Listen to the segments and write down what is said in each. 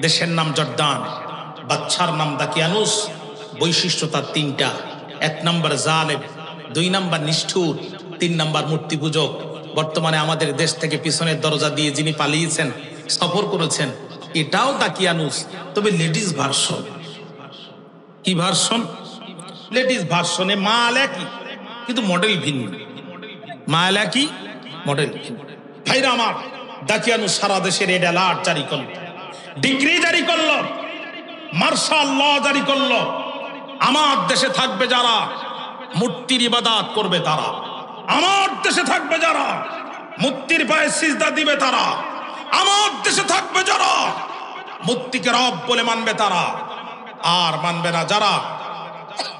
দেশের নাম জর্দান, বাচ্চার নাম দাকিয়ানুস। বৈশিষ্ট্য তার তিনটা: 1 নম্বর জালেম, 2 নম্বর নিষ্ঠুর, 3 নম্বর মূর্তি পূজক। বর্তমানে আমাদের দেশ থেকে পিছনের দরজা দিয়ে যিনি পালিয়েছেন, সফর করেছেন, এটাও দাকিয়ানুস, তবে লেডিস ভার্সন। কি ভার্সন? লেডিস ভার্সনে মাল একই কিন্তু মডেল ভিন্ন। মাল একই, মডেল ভিন্ন। ভাইরা আমার, দাকিয়ানুস সারা দেশে রেড অ্যালার্ট জারি করল, ডিগ্রি জারি করল, মার্শাল ল জারি করল। আমার দেশে থাকবে যারা মূর্তির ইবাদত করবে তারা, আমার দেশে থাকবে যারা মূর্তির পায়ে সিজদা দিবে তারা, আমার দেশে থাকবে যারা মূর্তিকে রব বলে মানবে তারা, আর মানবে না যারা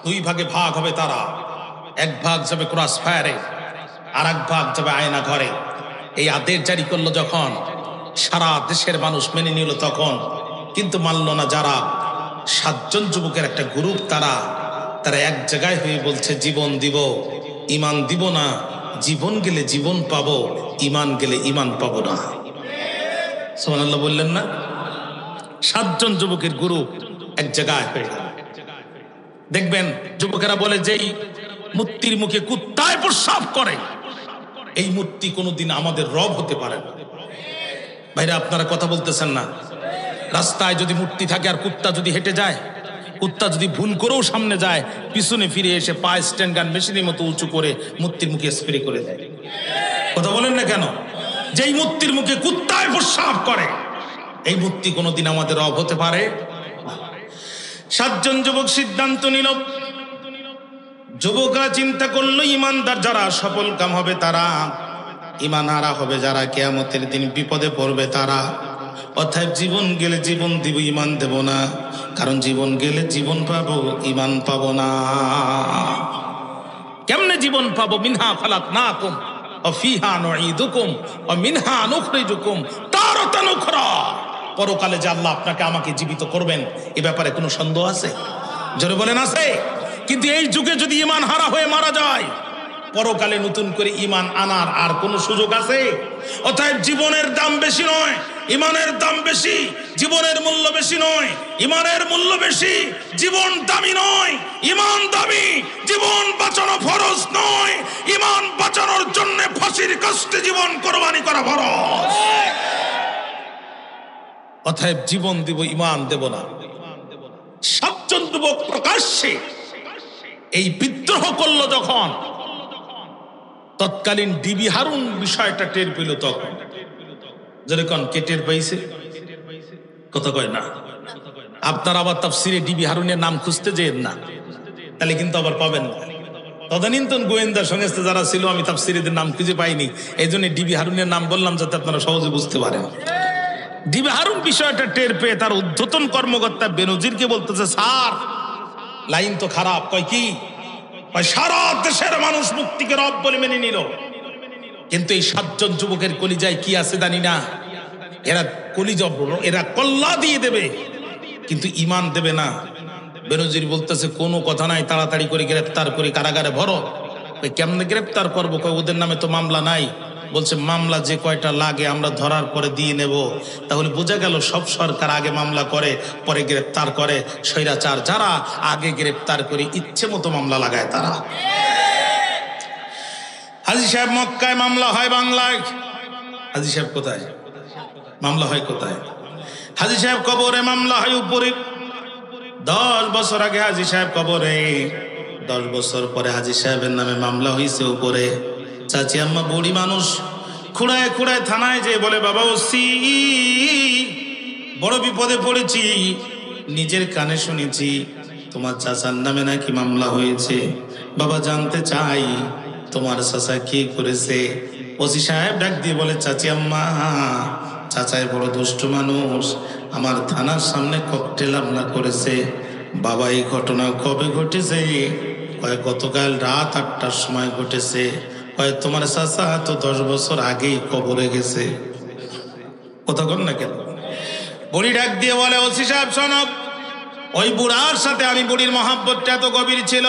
2 ভাগে ভাগ হবে তারা। 1 ভাগ যাবে ক্রস ফায়ারে, আর 1 ভাগ যাবে আয়না ঘরে। এই আদেশ জারি করলো যখন, সারা দেশের মানুষ মেনে নিল তখন, কিন্তু মানল না যারা 7 জন যুবকের একটা গ্রুপ, তারা এক জায়গায় হয়ে বলছে জীবন দিব, ইমান দিব না। জীবন গেলে জীবন পাবো, ইমান গেলে ইমান পাবো না। সুবহানাল্লাহ বললেন না? 7 জন যুবকের গ্রুপ এক জায়গায় হয়ে গেল। দেখবেন যুবকেরা বলে, যেই মূর্তির মুখে কুত্তায় প্রস্রাব করে, এই মূর্তি কোনোদিন আমাদের রব হতে পারে না। ভাইরা, আপনারা কথা বলতেছেন না? রাস্তায় যদি মূর্তি থাকে আর কুত্তা যদি হেঁটে যায়, কুত্তা যদি ভুল করেও সামনে যায়, পিছনে ফিরে এসে পা স্ট্যান্ড গান মেশিনের মতো উঁচু করে মূর্তির মুখে স্প্রে করে দেয়। কথা বলেন না কেন? যেই মূর্তির মুখে কুত্তায় প্রস্রাব করে, এই মূর্তি কোনোদিন আমাদের রব হতে পারে। 7 জন যুবক সিদ্ধান্ত নিল, যুবকরা চিন্তা করলো, ইমানদার যারা সফল কাম হবে তারা, ইমান হারা হবে যারা, কিয়ামতের দিন বিপদে পড়বে তারা। অর্থাৎ জীবন গেলে জীবন দিব, ইমান দেব না। কারণ জীবন গেলে জীবন পাবো, ইমান পাবো না। কেমনে জীবন পাবো? মিনহা খালাকনাকুম ওয়া ফিহা নুঈদুকুম ওয়া মিনহা নুখরিজুকুম তারাতান উখরা। পরকালে যে আল্লাহ আপনাকে আমাকে জীবিত করবেন, এ ব্যাপারে কোনো সন্দেহ আছে? জোরে বলেন, আছে? কিন্তু এই যুগে যদি ইমান হারা হয়ে মারা যায়, পরকালে নতুন করে ইমান আনার আর কোন সুযোগ আছে? অতএব জীবনের দাম বেশি নয়, ইমানের দাম বেশি। জীবনের মূল্য বেশি নয়, ইমানের মূল্য বেশি। জীবন দামি নয়, ইমান দামি। জীবন বাঁচানো ফরজ নয়, ইমান বাঁচানোর জন্য ফাঁসির কাস্টে জীবন কোরবানি করা ফরজ। অতএব জীবন দিব, ইমান দেব না। 7 জন যুবক প্রকাশ্যে এই বিদ্রোহ করলো যখন, তৎকালীন ডিবি হারুন বিষয়টা টের পেল তখন। যেরকম কে টের পাইছে? কথা কয় না। আপনারা আবার তাফসিরে ডিবি হারুনের নাম খুঁজতে যেন না, তাহলে কিন্তু আবার পাবেন না। তদানীন্তন গোয়েন্দা সংস্থা যারা ছিল, আমি তাফসিরেদের নাম খুঁজে পাইনি, এই জন্য ডিবি হারুনের নাম বললাম যাতে আপনারা সহজে বুঝতে পারেন। ডিবি হারুন বিষয়টা টের পেয়ে তার ঊর্ধ্বতন কর্মকর্তা বেনজিরকে বলতেছে, স্যার লাইন তো খারাপ। কয় কি? সারা দেশের মানুষ মুক্তিকে রব বলে মেনে নিল, কিন্তু এই 7 জন যুবকের কলিজায় কি আছে জানি না। এরা কলিজা, এরা কল্লা দিয়ে দেবে কিন্তু ইমান দেবে না। বেনজির বলতেছে, কোনো কথা নাই, তাড়াতাড়ি করে গ্রেফতার করে কারাগারে ভরো। কেমনে গ্রেফতার করবো? ওদের নামে তো মামলা নাই। বলছে, মামলা যে কয়টা লাগে আমরা ধরার পরে দিয়ে নেব। তাহলে বোঝা গেল সব সরকার আগে মামলা করে পরে গ্রেফতার করে। স্বৈরাচার যারা আগে গ্রেফতার করে ইচ্ছে মতো মামলা লাগায় তারা। হাজী সাহেব মক্কায়, মামলা হয় বাংলায়। হাজী সাহেব কোথায়? মামলা হয় কোথায়? হাজী সাহেব কবরে, মামলা হয় উপরে। 10 বছর আগে হাজী সাহেব কবরে, 10 বছর পরে হাজী সাহেবের নামে মামলা হয়েছে উপরে। চাচি আম্মা বুড়ি মানুষ, খুঁড়ায় খুঁড়ায় থানায় যে বলে, বাবা ওসি বড় বিপদে পড়েছি, নিজের কানে শুনেছি তোমার চাচার নামে নাকি মামলা হয়েছে। বাবা জানতে চাই তোমার চাচা কি করেছে? ওসি সাহেব ডাক দিয়ে বলে, চাচি আম্মা, চাচাই বড় দুষ্ট মানুষ, আমার থানার সামনে ককটেল হামলা করেছে। বাবা এই ঘটনা কবে ঘটেছে? কয় গতকাল রাত 8টার সময় ঘটেছে। কয় তোমার চাচা তো 10 বছর আগেই কবরে গেছে। কথা কন না কেন? বুড়ি ডাক দিয়ে বলে, ওসি সাহেব শোনব, ওই বুড়ার সাথে আমি, বুড়ির মহাব্বতটা এত গভীর ছিল,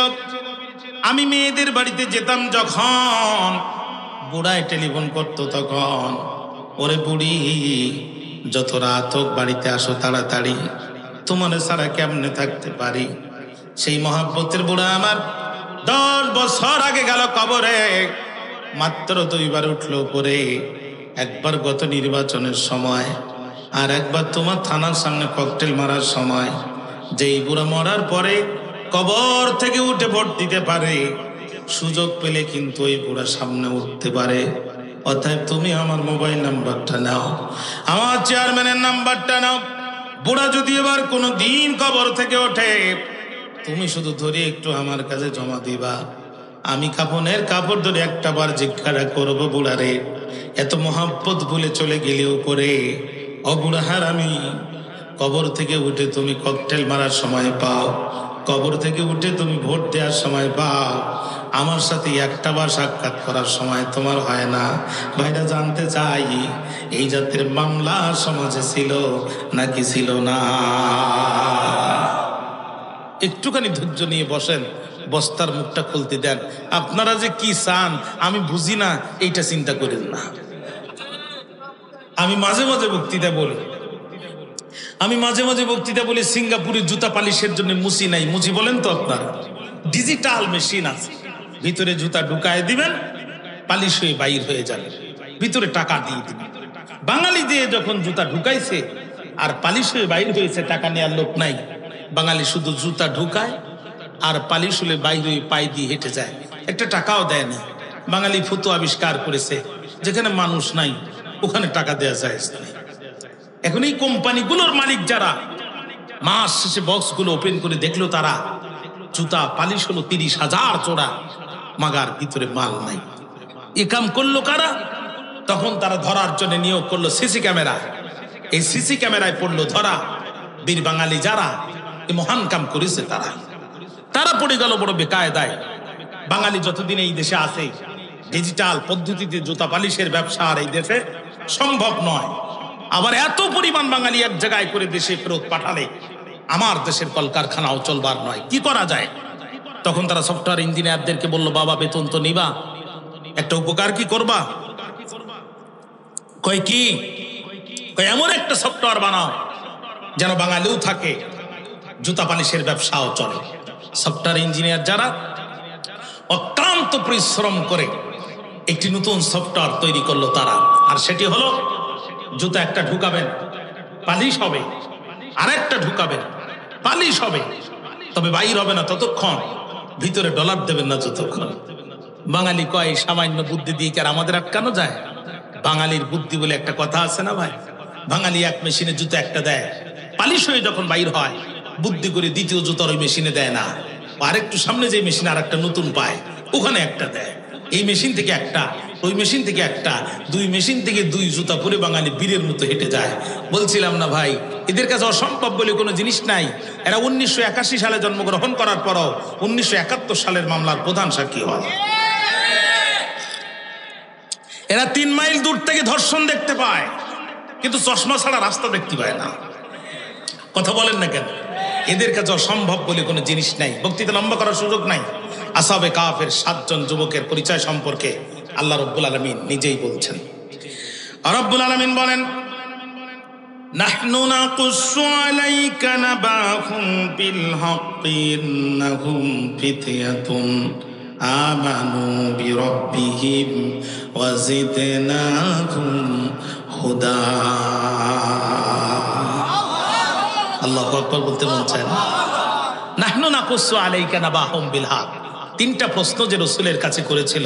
আমি মেয়েদের বাড়িতে যেতাম যখন বুড়ায় টেলিফোন করতো তখন, ওরে বুড়ি যত রাত হোক বাড়িতে আসো তাড়াতাড়ি, তোমার ছাড়া কেমনে থাকতে পারি। সেই মহাব্বতের বুড়া আমার 10 বছর আগে গেল কবরে, মাত্র 2 বার উঠলো উপরে। একবার গত নির্বাচনের সময়, আর একবার তোমার থানার সামনে ককটেল মারার সময়। যেই বুড়া মরার পরে কবর থেকে উঠে ভোট দিতে পারে, সুযোগ পেলে কিন্তু ওই বুড়া সামনে উঠতে পারে। অতএব তুমি আমার মোবাইল নাম্বারটা নাও, আমার চেয়ারম্যানের নাম্বারটা নাও। বুড়া যদি এবার কোনো দিন কবর থেকে ওঠে, তুমি শুধু ধরে একটু আমার কাছে জমা দিবা। আমি কাফনের কাপড় ধরে একটা বার জিজ্ঞাসা করবো, বুড়ারে এত মহাব্বত ভুলে চলে গেলেও করে, ও বুড়া হারামি, কবর থেকে উঠে তুমি ককটেল মারার সময় পাও, কবর থেকে উঠে তুমি ভোট দেওয়ার সময় পাও, আমার সাথে একটা বার সাক্ষাৎ করার সময় তোমার হয় না। ভাইরা জানতে চাই, এই জাতের মামলা সমাজে ছিল নাকি ছিল না? একটুখানি ধৈর্য নিয়ে বসেন, বস্তার মুখটা খুলতে দেন। আপনারা যে কি চান আমি বুঝি না, এইটা চিন্তা করেন না। আমি মাঝে মাঝে বক্তৃতা বলি সিঙ্গাপুরের জুতা পালিশের জন্য মুচি নাই। মুচি বলেন তো আপনারা, ডিজিটাল মেশিন আছে, ভিতরে জুতা ঢুকায় দিবেন, পালিশ হয়ে বাইর হয়ে যাবে, ভিতরে টাকা দিয়ে দিবেন। বাঙালি দিয়ে যখন জুতা ঢুকাইছে আর পালিশ হয়ে বাইর হয়েছে, টাকা নেওয়ার লোক নাই। বাঙালি শুধু জুতা ঢুকায় আর পালিশ হলে বাইর হয়ে পায়ে দিয়ে হেঁটে যায়, একটা টাকাও দেয় না। বাঙালি ফুতো আবিষ্কার করেছে, যেখানে মানুষ নাই ওখানে টাকা দেওয়া যায় না। এখন এই কোম্পানিগুলোর মালিক যারা, মাস শেষে বক্সগুলো ওপেন করে দেখলো, তারা জুতা পালিশ হলো 30,000 জোড়া, মাগার ভিতরে মাল নাই। এ কাম করলো কারা? তখন তারা ধরার জন্য নিয়োগ করলো সিসি ক্যামেরা। এই সিসি ক্যামেরায় পড়লো ধরা। বীর বাঙালি যারা এই মহান কাম করেছে, তারা পড়ে গেল বড় বেকায়দায়। বাঙালি যতদিন এই দেশে আছে, ডিজিটাল পদ্ধতিতে জুতা পালিশের ব্যবসা আর এই দেশে সম্ভব নয়। আবার এত পরিমাণ বাঙালি এক জায়গায় করে দেশে ফেরত পাঠালে আমার দেশের কলকারখানাও চলবার নয়। কি করা যায়? তখন তারা সফটওয়্যার ইঞ্জিনিয়ারদেরকে বললো, বাবা বেতন তো নিবা, একটা উপকার কি করবা? কয় কি? এমন একটা সফটওয়্যার বানাও যেন বাঙালিও থাকে, জুতা পালিশের ব্যবসাও চলে। সফটওয়্যার ইঞ্জিনিয়ার যারা অক্লান্ত পরিশ্রম করে একটি নতুন সফটওয়্যার তৈরি করলো তারা। আর সেটি হলো, জুতা একটা ঢুকাবেন পালিশ হবে, আর একটা ঢুকাবেন পালিশ হবে, তবে বাইর হবে না ততক্ষণ, ভিতরে ডলার দেবেন না যতক্ষণ। বাঙালি কয়, সামান্য বুদ্ধি দিয়ে কি আর আমাদের আটকানো যায়? বাঙালির বুদ্ধি বলে একটা কথা আছে না ভাই? বাঙালি এক মেশিনে জুতো একটা দেয়, পালিশ হয়ে যখন বাইর হয়, বুদ্ধি করে দ্বিতীয় জুতার ওই মেশিনে দেয় না, আরেকটু সামনে যে মেশিন আর একটা নতুন পায় ওখানে একটা দেয়। এই মেশিন থেকে একটা, ওই মেশিন থেকে একটা, 2 মেশিন থেকে 2 জুতা পরে বাঙালি বীরের মতো হেঁটে যায়। বলছিলাম না ভাই, এদের কাছে অসম্ভব বলে কোনো জিনিস নাই। এরা 1981 সালে জন্মগ্রহণ করার পরও 1971 সালের মামলার প্রধান সাক্ষী হয়। এরা 3 মাইল দূর থেকে ধর্ষণ দেখতে পায়, কিন্তু চশমা ছাড়া রাস্তা দেখতে পায় না। কথা বলেন না কেন? এদের কাছে অসম্ভব বলে কোনো জিনিস নাই। বক্তৃতা লম্বা করার সুযোগ নাই। আসহাবে কাফের 7 জন যুবকের পরিচয় সম্পর্কে আল্লাহ রাব্বুল আলামিন নিজেই বলছেন। রাব্বুল আলামিন বলেন, নাহনু নাকুসু আলাইকা নাবাহুম বিল হাক্কি ইন্নাহুম ফিতয়াতুন আমানু বিরাব্বিহিম ওয়া জিদনাহুম হুদা। আল্লাহু আকবার বলতে মন চায় না? নাহনু নাকুসু আলাইকা নাবাহুম বিল হক। 3টা প্রশ্ন যে রাসূলের কাছে করেছিল।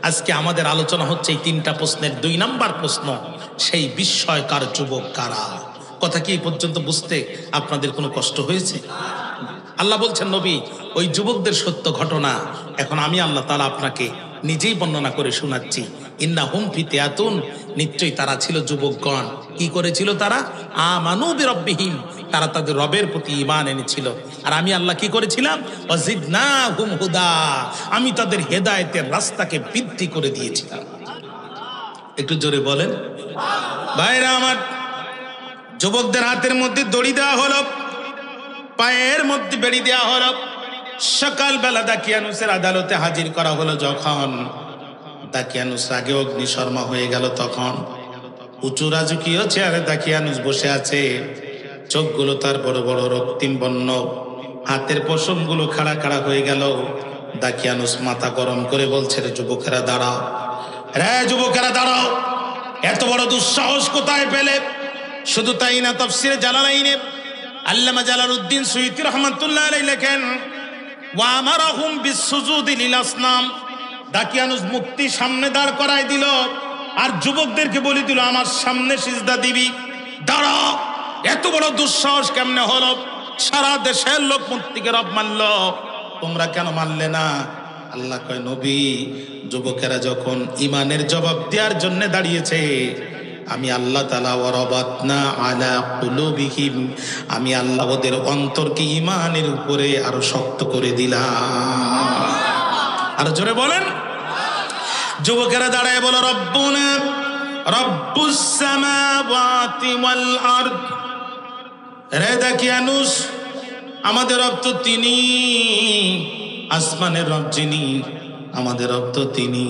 আজকে আমাদের আলোচনা হচ্ছে এই 3টা প্রশ্নের 2 নাম্বার প্রশ্ন, সেই বিস্ময়কার যুবক কারা? কথা কি এই পর্যন্ত বুঝতে আপনাদের কোনো কষ্ট হয়েছে? আল্লাহ বলছেন, নবী, ওই যুবকদের সত্য ঘটনা এখন আমি আল্লাহ তাআলা আপনাকে নিজেই বর্ণনা করে শোনাচ্ছি। ইন্নাহুম ফিতয়াতুন, নিশ্চয়ই তারা ছিল যুবকগণ। কি করেছিল তারা? আমানু বিরাব্বিহিম, তারা তাদের রবের প্রতি ঈমান এনেছিল। আর আমি আল্লাহ কি করেছিলাম? ওয়াজিদনাহুম হুদা, আমি তাদের হেদায়েতের রাস্তাকে বৃদ্ধি করে দিয়েছিলাম। একটু জোরে বলেন। ভাইরা আমার, যুবকদের হাতের মধ্যে দড়ি দেওয়া হলো, পায়ের মধ্যে বেড়ি দেওয়া হলো, সকালবেলা দাকিয়ানুসের আদালতে হাজির করা হলো। যখন দাকিয়ানুস আগে অগ্নিশর্মা হয়ে গেল, তখন উঁচু রাজকীয় চেয়ারে দাকিয়ানুস বসে আছে, চোখগুলো তার বড় বড় রক্তিম বর্ণ, হাতের পশমগুলো খাড়া খাড়া হয়ে গেল। দাকিয়ানুস মাথা গরম করে বলছে, রে যুবকেরা দাঁড়াও, রে যুবকেরা দাঁড়াও, এত বড় দুঃসাহস কোথায় পেলে? শুধু তাই না, তাফসীরে জালালাইনে আল্লামা জালালউদ্দিন সুয়ুতী রাহমাতুল্লাহ আলাইহি লেখেন, ওয়া আমারাহুম বিসসুজুদি লিল আসনাম। দাকিয়ানুস মুক্তি সামনে দাঁড় করায় দিল আর যুবকদেরকে বলে দিল, আমার সামনে সিজদা দিবি, দাঁড়াও। এত বড় দুঃসাহস কেমনে হলো? সারা দেশের লোক মূর্তিকে রব মানল, তোমরা কেন মানলে না? আল্লাহ কয়, নবী, যুবকেরা যখন ইমানের জবাব দেওয়ার জন্য দাঁড়িয়েছে, আমি আল্লাহ তাআলা ওয়ারাবাতনা আলা কুলুবিহিম, আমি আল্লাহ ওদের অন্তরকে ইমানের উপরে আরো শক্ত করে দিলাম। আর জোরে বলেন। যুবকেরা দাঁড়ায় বলো, রব্বুনা রব্বুস সামাওয়াতি ওয়াল আরদ। রে দাকিয়ানুস, আমাদের রব তো তিনি, আসমানের রব যিনি, আমাদের রব তো তিনি,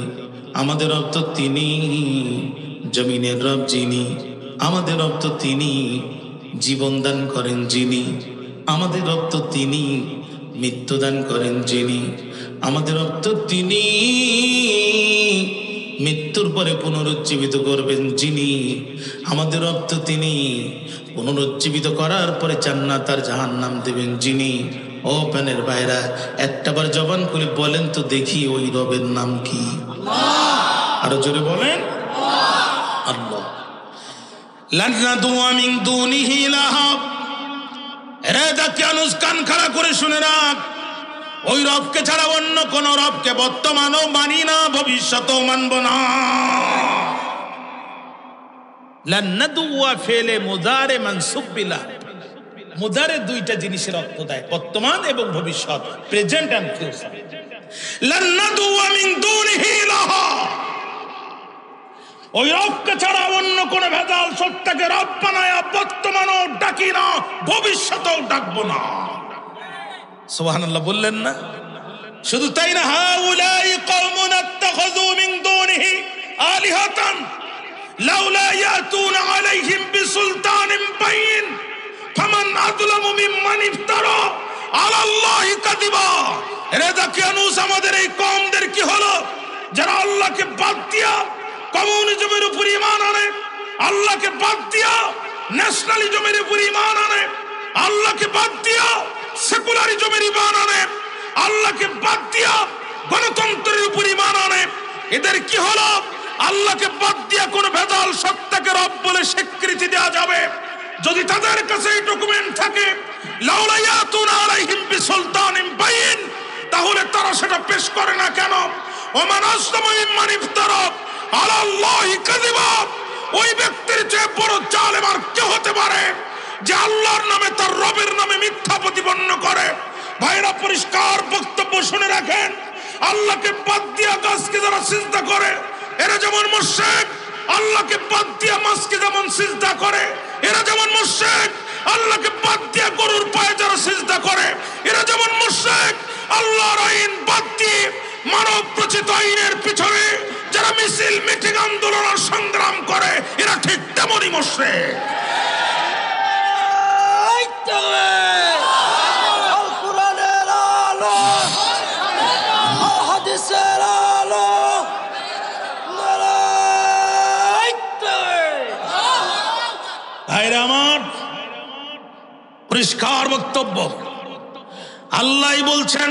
আমাদের রব তো তিনি, জমিনের রব যিনি, আমাদের রব তো তিনি, জীবন দান করেন যিনি, আমাদের রব তো তিনি, মৃত্যু দান করেন যিনি, আমাদের রব তো তিনি, মৃত্যুর পরে পুনরুজ্জীবিত করবেন যিনি, আমাদের রব তো তিনি, পুনরুজ্জীবিত করার পরে জান্নাত আর জাহান্নাম দেবেন যিনি। ও প্যানের ভাইরা, একটাবার জবান করে বলেন তো দেখি, ওই রবের নাম কি? আরো জোরে বলেন, আল্লাহ। লান নাদুয়া মিন দুনিহি ইলাহা। রে দাকিয়ানুস, কান খাড়া করে শুনে রাখ, ওই রবকে ছাড়া অন্য কোন রবকে বর্তমানও মানি না, ভবিষ্যতেও মানব না। লান নাদুয়া ফেলে মুজারে মানসুব বিলা। মুজারে দুইটা জিনিসের অর্থ দেয়, বর্তমান এবং ভবিষ্যৎ, প্রেজেন্ট এন্ড ফিউচার। লান নাদুয়া মিন দুনিহি ইলাহা। ওই রবকে ছাড়া অন্য কোন ভেজাল সত্তাকে রব বানায় বর্তমানও ডাকি না, ভবিষ্যতেও ডাকবো না। সুবহানাল্লাহ বললেন না? শুধু তাই না, হাউলাই কওমুন আত্তাখাযু মিন দুনিহি আলিহাতান লাউলা ইয়াতুনা আলাইহিম বিসুলতানিন বাইয়িন ফামান আযলামু মিম্মান ইফতারা আলাল্লাহি কাযিবা। রে দাকিয়ানুস, আমাদের এই কওমদের কি হলো, যারা আল্লাহকে বাদ দিয়া কমিউনিজমের উপর ঈমান আনে, আল্লাহকে বাদ দিয়া ন্যাশনালিজমের উপর ঈমান আনে, আল্লাহকে বাদ দিয়া সেকুলারিজমের ঈমান আনে, আল্লাহকে বাদ দিয়া গণতন্ত্রের উপর ঈমান আনে। এদের কি হলো? আল্লাহকে বাদ দিয়া কোন ভেজাল সত্তাকে রব বলে স্বীকৃতি দেওয়া যাবে যদি তাদের কাছে এই ডকুমেন্ট থাকে, লাউলা ইয়াতুনা আলাইহিম বিসুলতানিন বাইয়িন, তাহলে তারা সেটা পেশ করে না কেন? ওমান আসলামু মিম্মান ইফতারা আলাল্লাহি কাযিবা। ওই ব্যক্তির চেয়ে বড় জালেম আর কে হতে পারে যে আল্লাহর নামে, তার রবের নামে মিথ্যা প্রতিপন্ন করে? ভাইরা, পরিষ্কার বক্তব্য শুনে রাখেন, আল্লাহকে বাদ দিয়া গাছকে যারা সিজদা করে, এরা যেমন মুশরিক। আল্লাহকে বাদ দিয়া মাছকে যেমন সিজদা করে, এরা যেমন মুশরিক। আল্লাহকে বাদ দিয়া গরুর পায়ে যারা সিজদা করে, এরা যেমন মুশরিক। আল্লাহর আইন বাদ দিয়ে মানব রচিত আইনের পিছনে যারা মিছিল, মিটিং, আন্দোলন আর সংগ্রাম করে, এরা ঠিক তেমনই মুশরিক। ভাইরা আমার, পরিষ্কার বক্তব্য। আল্লাহই বলছেন,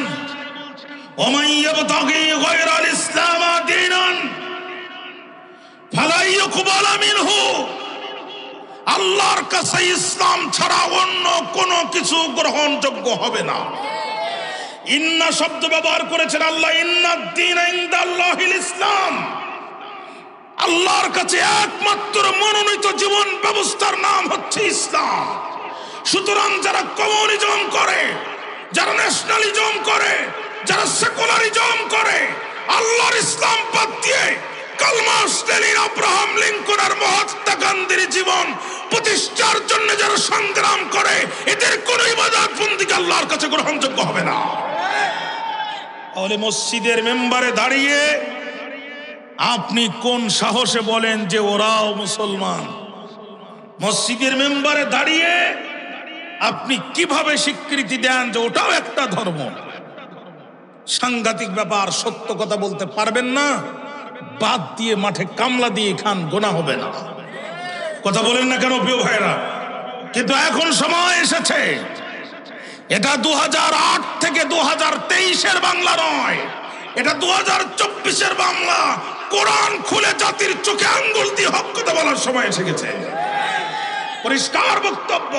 ওমান ইয়াবতাগি গায়রাল ইসলাম দীনান ফালা ইউকবালা মিনহু। আল্লাহর কাছে ইসলাম ছাড়া অন্য কোন কিছু গ্রহণযোগ্য হবে না। ইন্না শব্দ ব্যবহার করেছেন আল্লাহ, ইন্নাদ দীন ইনদাল্লাহিল ইসলাম। আল্লাহর কাছে একমাত্র মনোনীত জীবন ব্যবস্থার নাম হচ্ছে ইসলাম। সুতরাং যারা কমিউনিজম করে, যারা ন্যাশনালিজম করে, যারা সেকুলারিজম করে, আল্লাহর ইসলাম বাদ দিয়ে কালমা, স্ট্যালিন, আব্রাহাম লিঙ্কন আর মহাত্মা গান্ধীর জীবন প্রতিষ্ঠার জন্য যারা সংগ্রাম করে, এদের কোন ইবাদত বন্দেগী আল্লাহর কাছে গ্রহণযোগ্য হবে না। তাহলে মসজিদের মেম্বারে দাঁড়িয়ে আপনি কোন সাহসে বলেন যে ওরাও মুসলমান? মসজিদের মেম্বারে দাঁড়িয়ে আপনি কিভাবে স্বীকৃতি দেন যে ওটাও একটা ধর্ম? সাংঘাতিক ব্যাপার। সত্য কথা বলতে পারবেন না, বাদ দিয়ে মাঠে কামলা দিয়ে খান, গোনা হবে না। কথা বলেন না কেন প্রিয় ভাইরা? কিন্তু এখন সময় এসেছে, এটা 2008 থেকে 2023-এর বাংলা নয়, এটা 2024-এর বাংলা। কোরআন খুলে জাতির চোখে আঙ্গুল দিয়ে হক কথা বলার সময় এসে গেছে। পরিষ্কার বক্তব্য,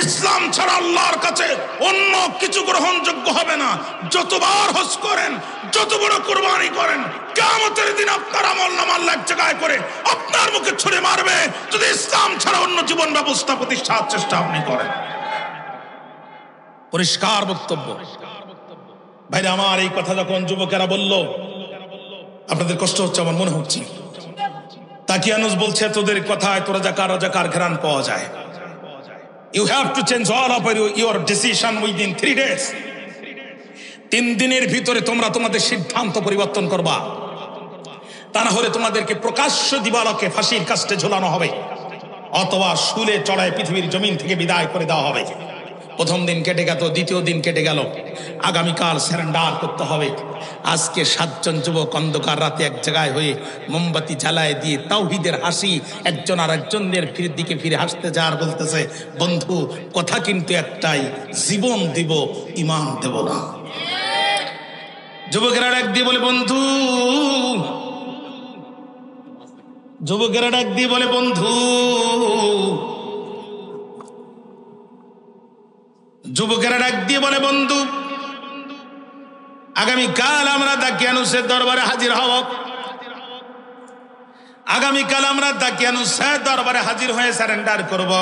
ইসলাম ছাড়া আল্লাহর কাছে অন্য কিছু গ্রহণযোগ্য হবে না। যতবার হজ করেন, যত বড় কুরবানি করেন, কিয়ামতের দিন আপনার আমলনামা আল্লাহ এক জায়গায় করে আপনার মুখে ছুঁড়ে মারবে যদি ইসলাম ছাড়া অন্য জীবন ব্যবস্থা প্রতিষ্ঠার চেষ্টা আপনি করেন। পরিষ্কার বক্তব্য। ভাইরা আমার, এই কথা যখন যুবকেরা বলল, আপনাদের কষ্ট হচ্ছে আমার মনে হচ্ছে। তাকিয়ানুস বলছে তোদের কথায় তোরা রাজাকার ঘেরান পাওয়া যায়। You have to change all of your decision within 3 days। 3 দিনের ভিতরে তোমরা তোমাদের সিদ্ধান্ত পরিবর্তন করবা, তা না হলে তোমাদেরকে প্রকাশ্য দিবালোকে ফাঁসির কাস্টে ঝোলানো হবে, অথবা শুলে চড়ায় পৃথিবীর জমিন থেকে বিদায় করে দেওয়া হবে। প্রথম দিন কেটে গেল, দ্বিতীয় দিন কেটে গেল, আগামীকাল সারেন্ডার করতে হবে। আজকে 7 জন যুবক অন্ধকার রাতে এক জায়গায় হয়ে মোমবাতি জ্বালায় দিয়ে তাওহীদের হাসি একজন আর একজনের দিকে ফিরে হাসতে যা আর বলতেছে, বন্ধু কথা কিন্তু একটাই, জীবন দিব, ঈমান দেব না। যুবকেরা ডাক দিয়ে বলে বন্ধু, যুবকেরা ডাক দিয়ে বলে বন্ধু, যুবকেরা ডাক দিয়ে বলে বন্ধু, আগামীকাল আমরা দাকিয়ানুসের দরবারে হাজির হব। আগামীকাল আমরা দাকিয়ানুসের দরবারে হাজির হয়ে সারেন্ডার করব।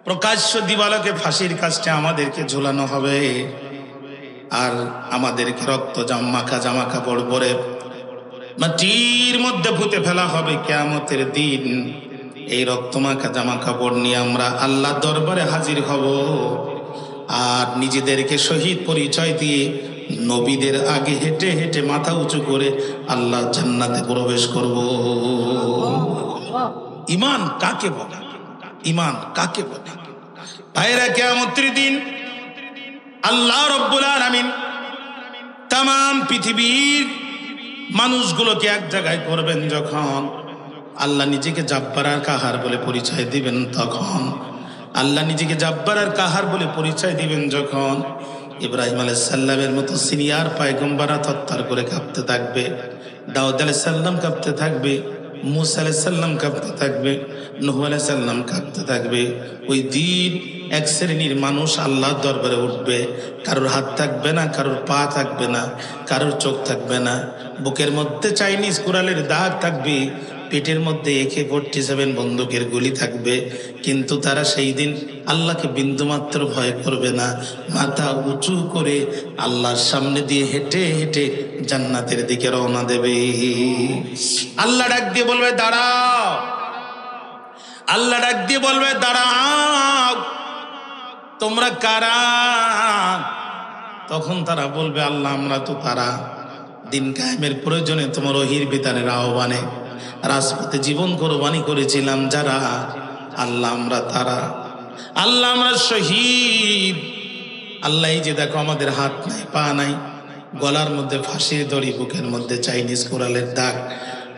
প্রকাশ্য দিবালোকে ফাঁসির কাস্টে আমাদেরকে ঝুলানো হবে, আর আমাদেরকে রক্ত জামাকা কাপড় পরে মাটির মধ্যে পুঁতে ফেলা হবে কিয়ামতের দিন। এই রক্তমাখা জামা কাপড় নিয়ে আমরা আল্লাহ দরবারে হাজির হব, আর নিজেদেরকে শহীদ পরিচয় দিয়ে নবীদের আগে হেঁটে হেঁটে মাথা উঁচু করে আল্লাহ জান্নাতে প্রবেশ করব। ঈমান কাকে বলে? ঈমান কাকে বলে? ভাইরা, কিয়ামতের দিন আল্লাহ রাব্বুল আলামিন তামাম পৃথিবীর মানুষগুলোকে এক জায়গায় করবেন। যখন আল্লাহ নিজেকে জাব্বার আর কাহার বলে পরিচয় দিবেন, তখন আল্লাহ নিজেকে জাব্বার আর কাহার বলে পরিচয় দিবেন যখন ইব্রাহিম আলাইহিস সালামের মতো সিনিয়র পয়গম্বররা থরথর করে কাঁপতে থাকবে, দাউদ আলাইহিস সালাম কাঁপতে থাকবে, মুসা আলাইহিস সালাম কাঁপতে থাকবে, নূহ আলাইহিস সালাম কাঁপতে থাকবে। ওই দিন এক শ্রেণীর মানুষ আল্লাহর দরবারে উঠবে, কারোর হাত থাকবে না, কারোর পা থাকবে না, কারোর চোখ থাকবে না, বুকের মধ্যে চাইনিজ কুড়ালের দাগ থাকবে, পেটের মধ্যে AK-47 বন্দুকের গুলি থাকবে, কিন্তু তারা সেই দিন আল্লাহকে বিন্দুমাত্র ভয় করবে না। মাথা উঁচু করে আল্লাহর সামনে দিয়ে হেঁটে হেঁটে জান্নাতের দিকে রওনা দেবে। আল্লাহ ডাক দিয়ে বলবে দাঁড়াও, আল্লাহ ডাক দিয়ে বলবে দাঁড়াও, তোমরা কারা? তখন তারা বলবে আল্লাহ আমরা তো তারা, দিন কায়েমের প্রয়োজনে তোমার ওহীর বিধানের আহ্বানে রাজপথে জীবন কোরবানি করেছিলাম যারা, আল্লাহ আমরা তারা, আল্লাহ আমরা শহীদ। আল্লাহ এই যে দেখো আমাদের হাত নাই, পা নাই, গলার মধ্যে ফাঁসির দড়ি, বুকের মধ্যে চাইনিজ কোরালের দাগ।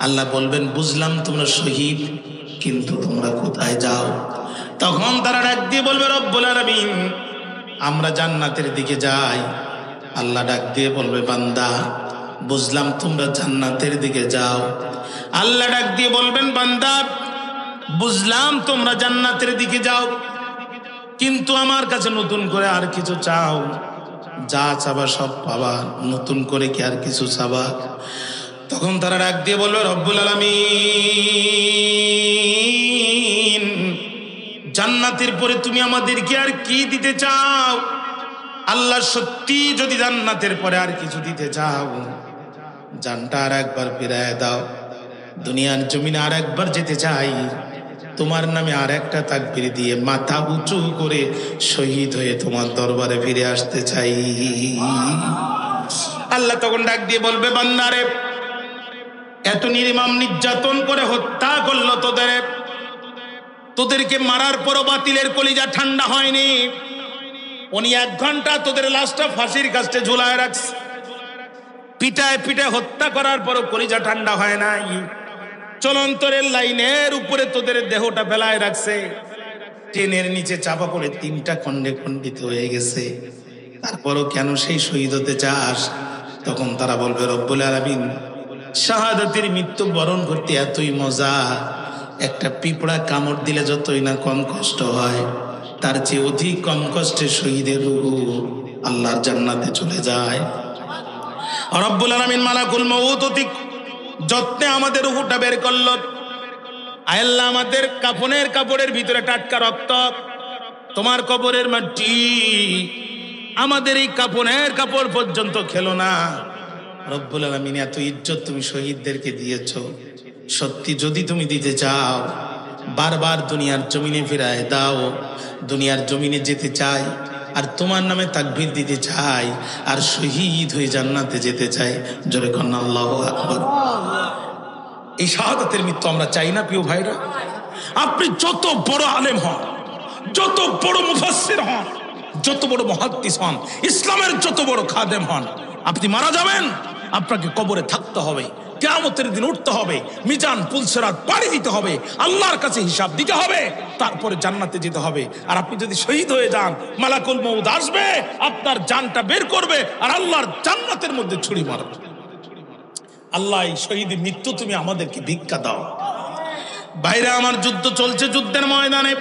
আল্লাহ বলবেন বুঝলাম তোমরা শহীদ, কিন্তু তোমরা কোথায় যাও? তখন তারা ডাক দিয়ে বলবে রব্বুল আলামিন আমরা জান্নাতের দিকে যাই। আল্লাহ ডাক দিয়ে বলবে বান্দা বুঝলাম তোমরা জান্নাতের দিকে যাও। আল্লাহ ডাক দিয়ে বলবেন বান্দা বুঝলাম তোমরা জান্নাতের দিকে যাও, কিন্তু আমার কাছে নতুন করে আর কিছু চাও? যা চাবা সব পাবা, নতুন করে কি আর কিছু চাবা? তখন তারা ডাক দিয়ে বলবে রব্বুল আলামিন জান্নাতের পরে তুমি আমাদেরকে আর কি দিতে চাও? আল্লাহ সত্যি যদি জান্নাতের পরে আর কিছু দিতে চাও, জানটা আর একবার ফিরায় দাও, দুনিয়ার জমিনে আর একবার যেতে চাই, তোমার নামে আর একটা তাকবীর দিয়ে মাথা উঁচু করে শহীদ হয়ে তোমার দরবারে ফিরে আসতে চাই। আল্লাহ তখন ডাক দিয়ে বলবে বান্দারে এত নির্মম নির্যাতন করে হত্যা করলো তোদেরকে মারার পরও বাতিলের কলিজা ঠান্ডা হয়নি। উনি 1 ঘন্টা তোদের লাশটা ফাঁসির কাছে ঝুলায় রাখছে, পিটায় পিটায় হত্যা করার পরও কলিজা ঠান্ডা হয় নাই। চলন্তরের লাইনের উপরে তোদের দেহটা ফেলায় রাখছে, ট্রেনের নিচে চাপা পড়ে 3টা খণ্ডে খণ্ডিত হয়ে গেছে। তারপরও কেন সেই শহীদ হতে চাস? তখন তারা বলবে, রব্বুল আলামিন, শাহাদাতের মৃত্যু বরণ করতে এতই মজা, একটা পিঁপড়া কামড় দিলে যতই না কম কষ্ট হয়, তার চেয়ে অধিক কম কষ্টে শহীদের রূহ আল্লাহর জান্নাতে চলে যায়। রব্বুল আলামিন মালাকুল মউত অতি যত্নে আমাদের রূহটা বের করলো। আল্লাহ, আমাদের কাফনের কাপড়ের ভিতরে টাটকা রক্ত, তোমার কবরের মাটি আমাদের এই কাফনের কাপড় পর্যন্ত খেলো না। রব্বুল আলামিন, এত ইজ্জত তুমি শহীদদেরকে দিয়েছো, সত্যি যদি তুমি দিতে চাও বারবার দুনিয়ার জমিনে ফিরায় দাও। দুনিয়ার জমিনে যেতে চাই আর তোমার নামে তাকবীর দিতে চাই আর শহীদ হয়ে জান্নাতে যেতে চাই। জোরে কন্যা আল্লাহু আকবার। এই শাহাদাতের মৃত্যু আমরা চাই না প্রিয় ভাইরা। আপনি যত বড় আলেম হন, যত বড় মুফাসসির হন, যত বড় মুহাদ্দিস হন, ইসলামের যত বড় খাদেম হন, আপনি মারা যাবেন, আপনাকে কবরে থাকতে হবে, কিয়ামতের দিন উঠতে হবে, মিজান পুলসিরাত পাড়ি দিতে হবে, আল্লাহর কাছে হিসাব দিতে হবে, তারপরে জান্নাতে যেতে হবে। আর আপনি যদি শহীদ হয়ে যান, মালাকুল মউত আসবে, আপনার জানটা বের করবে আর আল্লাহর জান্নাতের মধ্যে ছুরি মারবে। আল্লাহ, এই শহীদের মৃত্যু তুমি আমাদেরকে ভিক্ষা দাও। বাইরে আমার যুদ্ধ চলছে, যুদ্ধের ময়দানে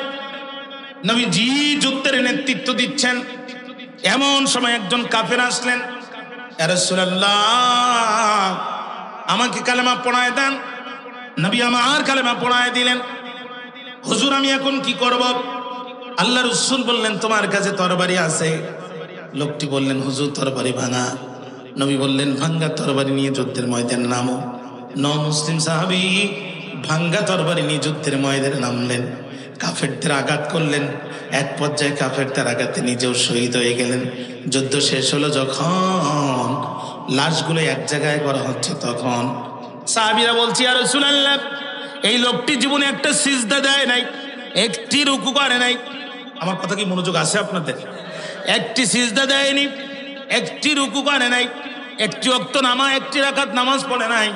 নবীজি যুদ্ধের নেতৃত্ব দিচ্ছেন। এমন সময় একজন কাফের আসলেন, ইয়া রাসূলুল্লাহ, আমাকে কালেমা পড়ায় দেন। নবী আমার কালেমা পড়ায় দিলেন। হুজুর, আমি এখন কি করব? আল্লাহ রাসূল বললেন, তোমার কাছে তরবারি আছে। লোকটি বললেন, হুজুর তরবারি ভাঙা। নবী বললেন, ভাঙ্গা তরবারি নিয়ে যুদ্ধের ময়দানে নামো। মুসলিম সাহাবী ভাঙ্গা তরবারি নিয়ে যুদ্ধের ময়দানে নামলেন, কাফেরদের আঘাত করলেন। এক পর্যায়ে কাফেরদের আঘাতে নিজেও শহীদ হয়ে গেলেন। যুদ্ধ শেষ হলো, যখন লাশগুলো এক জায়গায় করা হচ্ছে, তখন সাহাবীরা বলছে, ইয়া রাসূলুল্লাহ, এই লোকটি জীবনে একটা সিজদা দেয় নাই, একটি রুকু করে নাই। আমার কথা কি মনোযোগ আছে আপনাদের? একটি সিজদা দেয়নি, একটি রুকু করে নাই, একটি ওয়াক্ত নামাজ, একটি রাকাত নামাজ পড়ে নাই।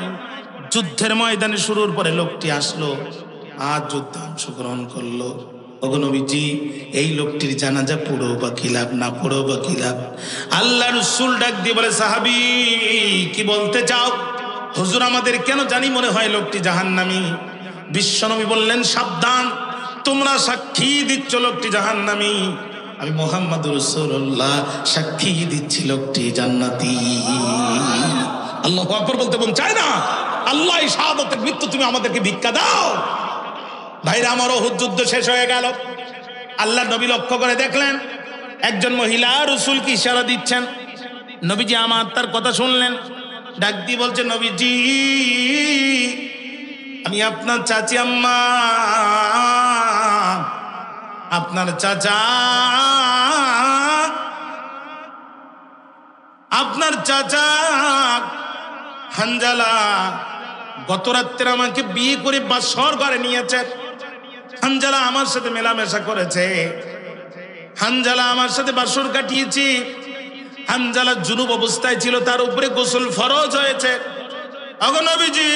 যুদ্ধের ময়দানে শুরুর পরে লোকটি আসলো আর যুদ্ধে অংশগ্রহণ করলো। ওগো নবীজি, এই লোকটির জানাজা পড়ো বা কি লাভ, না পড়ো বা কি লাভ? আল্লাহ রাসূল ডাক দিয়ে বলে, সাহাবী কি বলতে চাও? হুজুর, আমাদের কেন জানি মনে হয় লোকটি জাহান্নামী। বিশ্বনবী বললেন, সাবধান, তোমরা সাক্ষী দিচ্ছ লোকটি জাহান্নামী, আমি মুহাম্মদুর রাসূলুল্লাহ সাক্ষী দিচ্ছি লোকটি জান্নাতি। আল্লাহু আকবার বলতে মন চায় না? আল্লাহ, এই শাহাদাতের মৃত্যু তুমি আমাদেরকে ভিক্ষা দাও। ভাইরা আমার, উহুদ যুদ্ধ শেষ হয়ে গেল। আল্লাহ নবী লক্ষ্য করে দেখলেন একজন মহিলা রাসূলকে ইশারা দিচ্ছেন। নবীজি আমার তার কথা শুনলেন, ডাক দিয়ে বলছে, নবীজি, আমি আপনার চাচি আম্মা, আপনার চাচা, আপনার চাচা হানজালা গত রাত্রে আমাকে বিয়ে করে বাসর ঘরে নিয়েছে। হানজালা আমার সাথে মেলামেশা করেছে, হানজালা আমার সাথে বাসর কাটিয়েছি। হানজালা জুনুব অবস্থায় ছিল, তার উপরে গোসল ফরজ হয়েছে। ওগো নবীজি,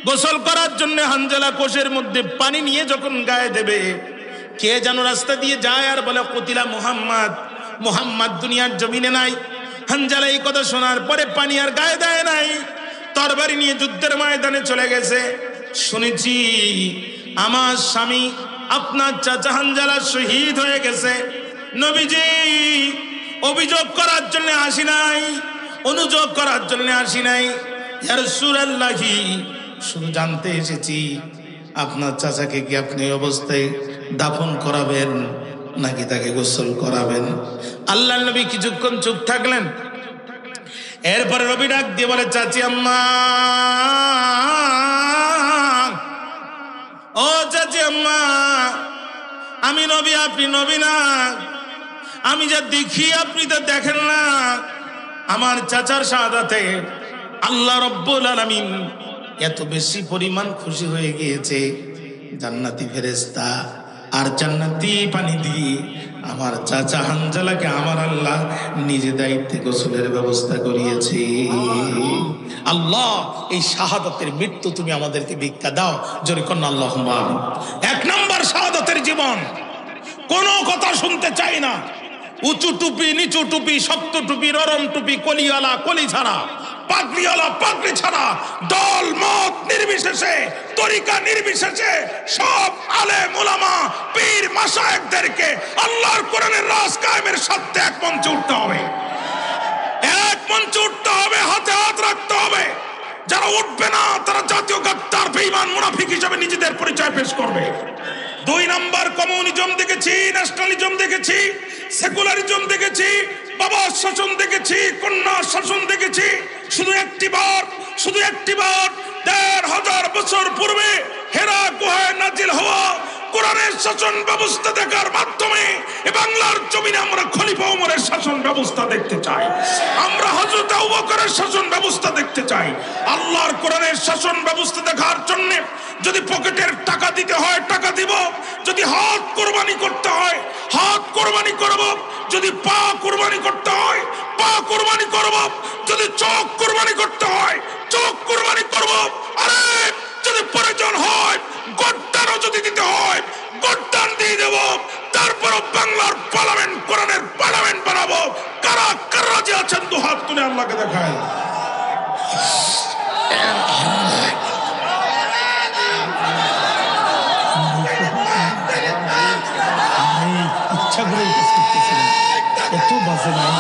গোসল করার জন্য হানজালা কোষের মধ্যে পানি নিয়ে যখন গায়ে দেবে, কে যেন রাস্তা দিয়ে যায় আর বলে, কুতিলা মুহাম্মদ, মুহাম্মদ দুনিয়ার জমিনে নাই। হানজালা এই কথা শোনার পরে পানি আর গায়ে দেয় নাই, তরবারি নিয়ে যুদ্ধের ময়দানে চলে গেছে। শুনেছি আমার স্বামী আপনার চাচা হানজালা শহীদ হয়ে গেছে। নবীজি, অভিযোগ করার জন্য আসি নাই, অনুযোগ করার জন্য আসি নাই। ইয়া রাসূলুল্লাহ, শুধু জানতে এসেছি আপনার চাচাকে কি আপনি অবস্থায় দাফন করাবেন নাকি তাকে গোসল করাবেন? আল্লাহ নবী কিছুক্ষণ চুপ থাকলেন। এরপরে নবী ডাক দিয়ে বলে, চাচি আম্মা, ও চাচি আম্মা, আমি নবী, আপনি নবী না। আমি যা দেখি আপনি তা দেখেন না। আমার চাচার শাহাদাতে আল্লাহ রাব্বুল আলামিন এত বেশি পরিমাণ খুশি হয়ে গিয়েছে, জান্নাতি ফেরেশতা আর জান্নাতি পানি দিয়ে আমার চাচা হানজালাকে আমার আল্লাহ নিজে দায়িত্বে গোসলের ব্যবস্থা করিয়েছে। আল্লাহ এই শাহাদাতের মৃত্যু তুমি আমাদেরকে ভিক্ষা দাও, জোরে কন্না আল্লাহুম্মা আমিন। এক নাম্বার শাহাদাতের জীবন, কোনো কথা শুনতে চাই না। উঁচু টুপি, নিচু টুপি, শক্ত টুপি, নরম টুপি, কলিওয়ালা কলি ছাড়া, পাগড়িওয়ালা পাগড়ি ছাড়া, দল মত নির্বিশেষে, তরিকা নির্বিশেষে সব আলেম ওলামা পীর মাশায়েখদেরকে আল্লাহর কোরআনের রাজ কায়েমের স্বার্থে এক মঞ্চে উঠতে হবে, এক মঞ্চে উঠতে হবে, হাতে হাত রাখতে হবে। যারা উঠবে না তারা জাতীয় গাদ্দার বেঈমান মুনাফিক হিসেবে নিজেদের পরিচয় পেশ করবে। দুই নাম্বার, কমিউনিজম দেখেছি, ন্যাশনালিজম দেখেছি, সেকুলারিজম দেখেছি, বাবার শাসন দেখেছি, কন্যার শাসন দেখেছি। শুধু একটি বার ১৫০০ বছর পূর্বে হেরা গুহায় নাজিল হওয়া কোরআনের শাসন ব্যবস্থা দেখার মাধ্যমে এ বাংলার জমিনে আমরা খলিফা ওমরের শাসন ব্যবস্থা দেখতে চাই, আমরা হযরত আবু বকরের শাসন ব্যবস্থা দেখতে চাই। আল্লাহর কোরআনের শাসন ব্যবস্থা দেখার জন্য যদি পকেটের টাকা দিতে হয় টাকা দিব, যদি হাত কোরবানি করতে হয় হাত কোরবানি করব, যদি পা কোরবানি করতে হয় পা কোরবানি করব, যদি চোখ কোরবানি করতে হয় চোখ কোরবানি করব, আরে যদি প্রয়োজন হয় গদ্দানও যদি দিতে হয় গদ্দান দিয়ে দেব। তারপরও বাংলার পার্লামেন্ট কোরআনের পার্লামেন্ট বানাবো। কারা কারা যে আছেন দু হাত তুলে আল্লাহকে দেখায়। ইচ্ছা করে এত বাজে নাই।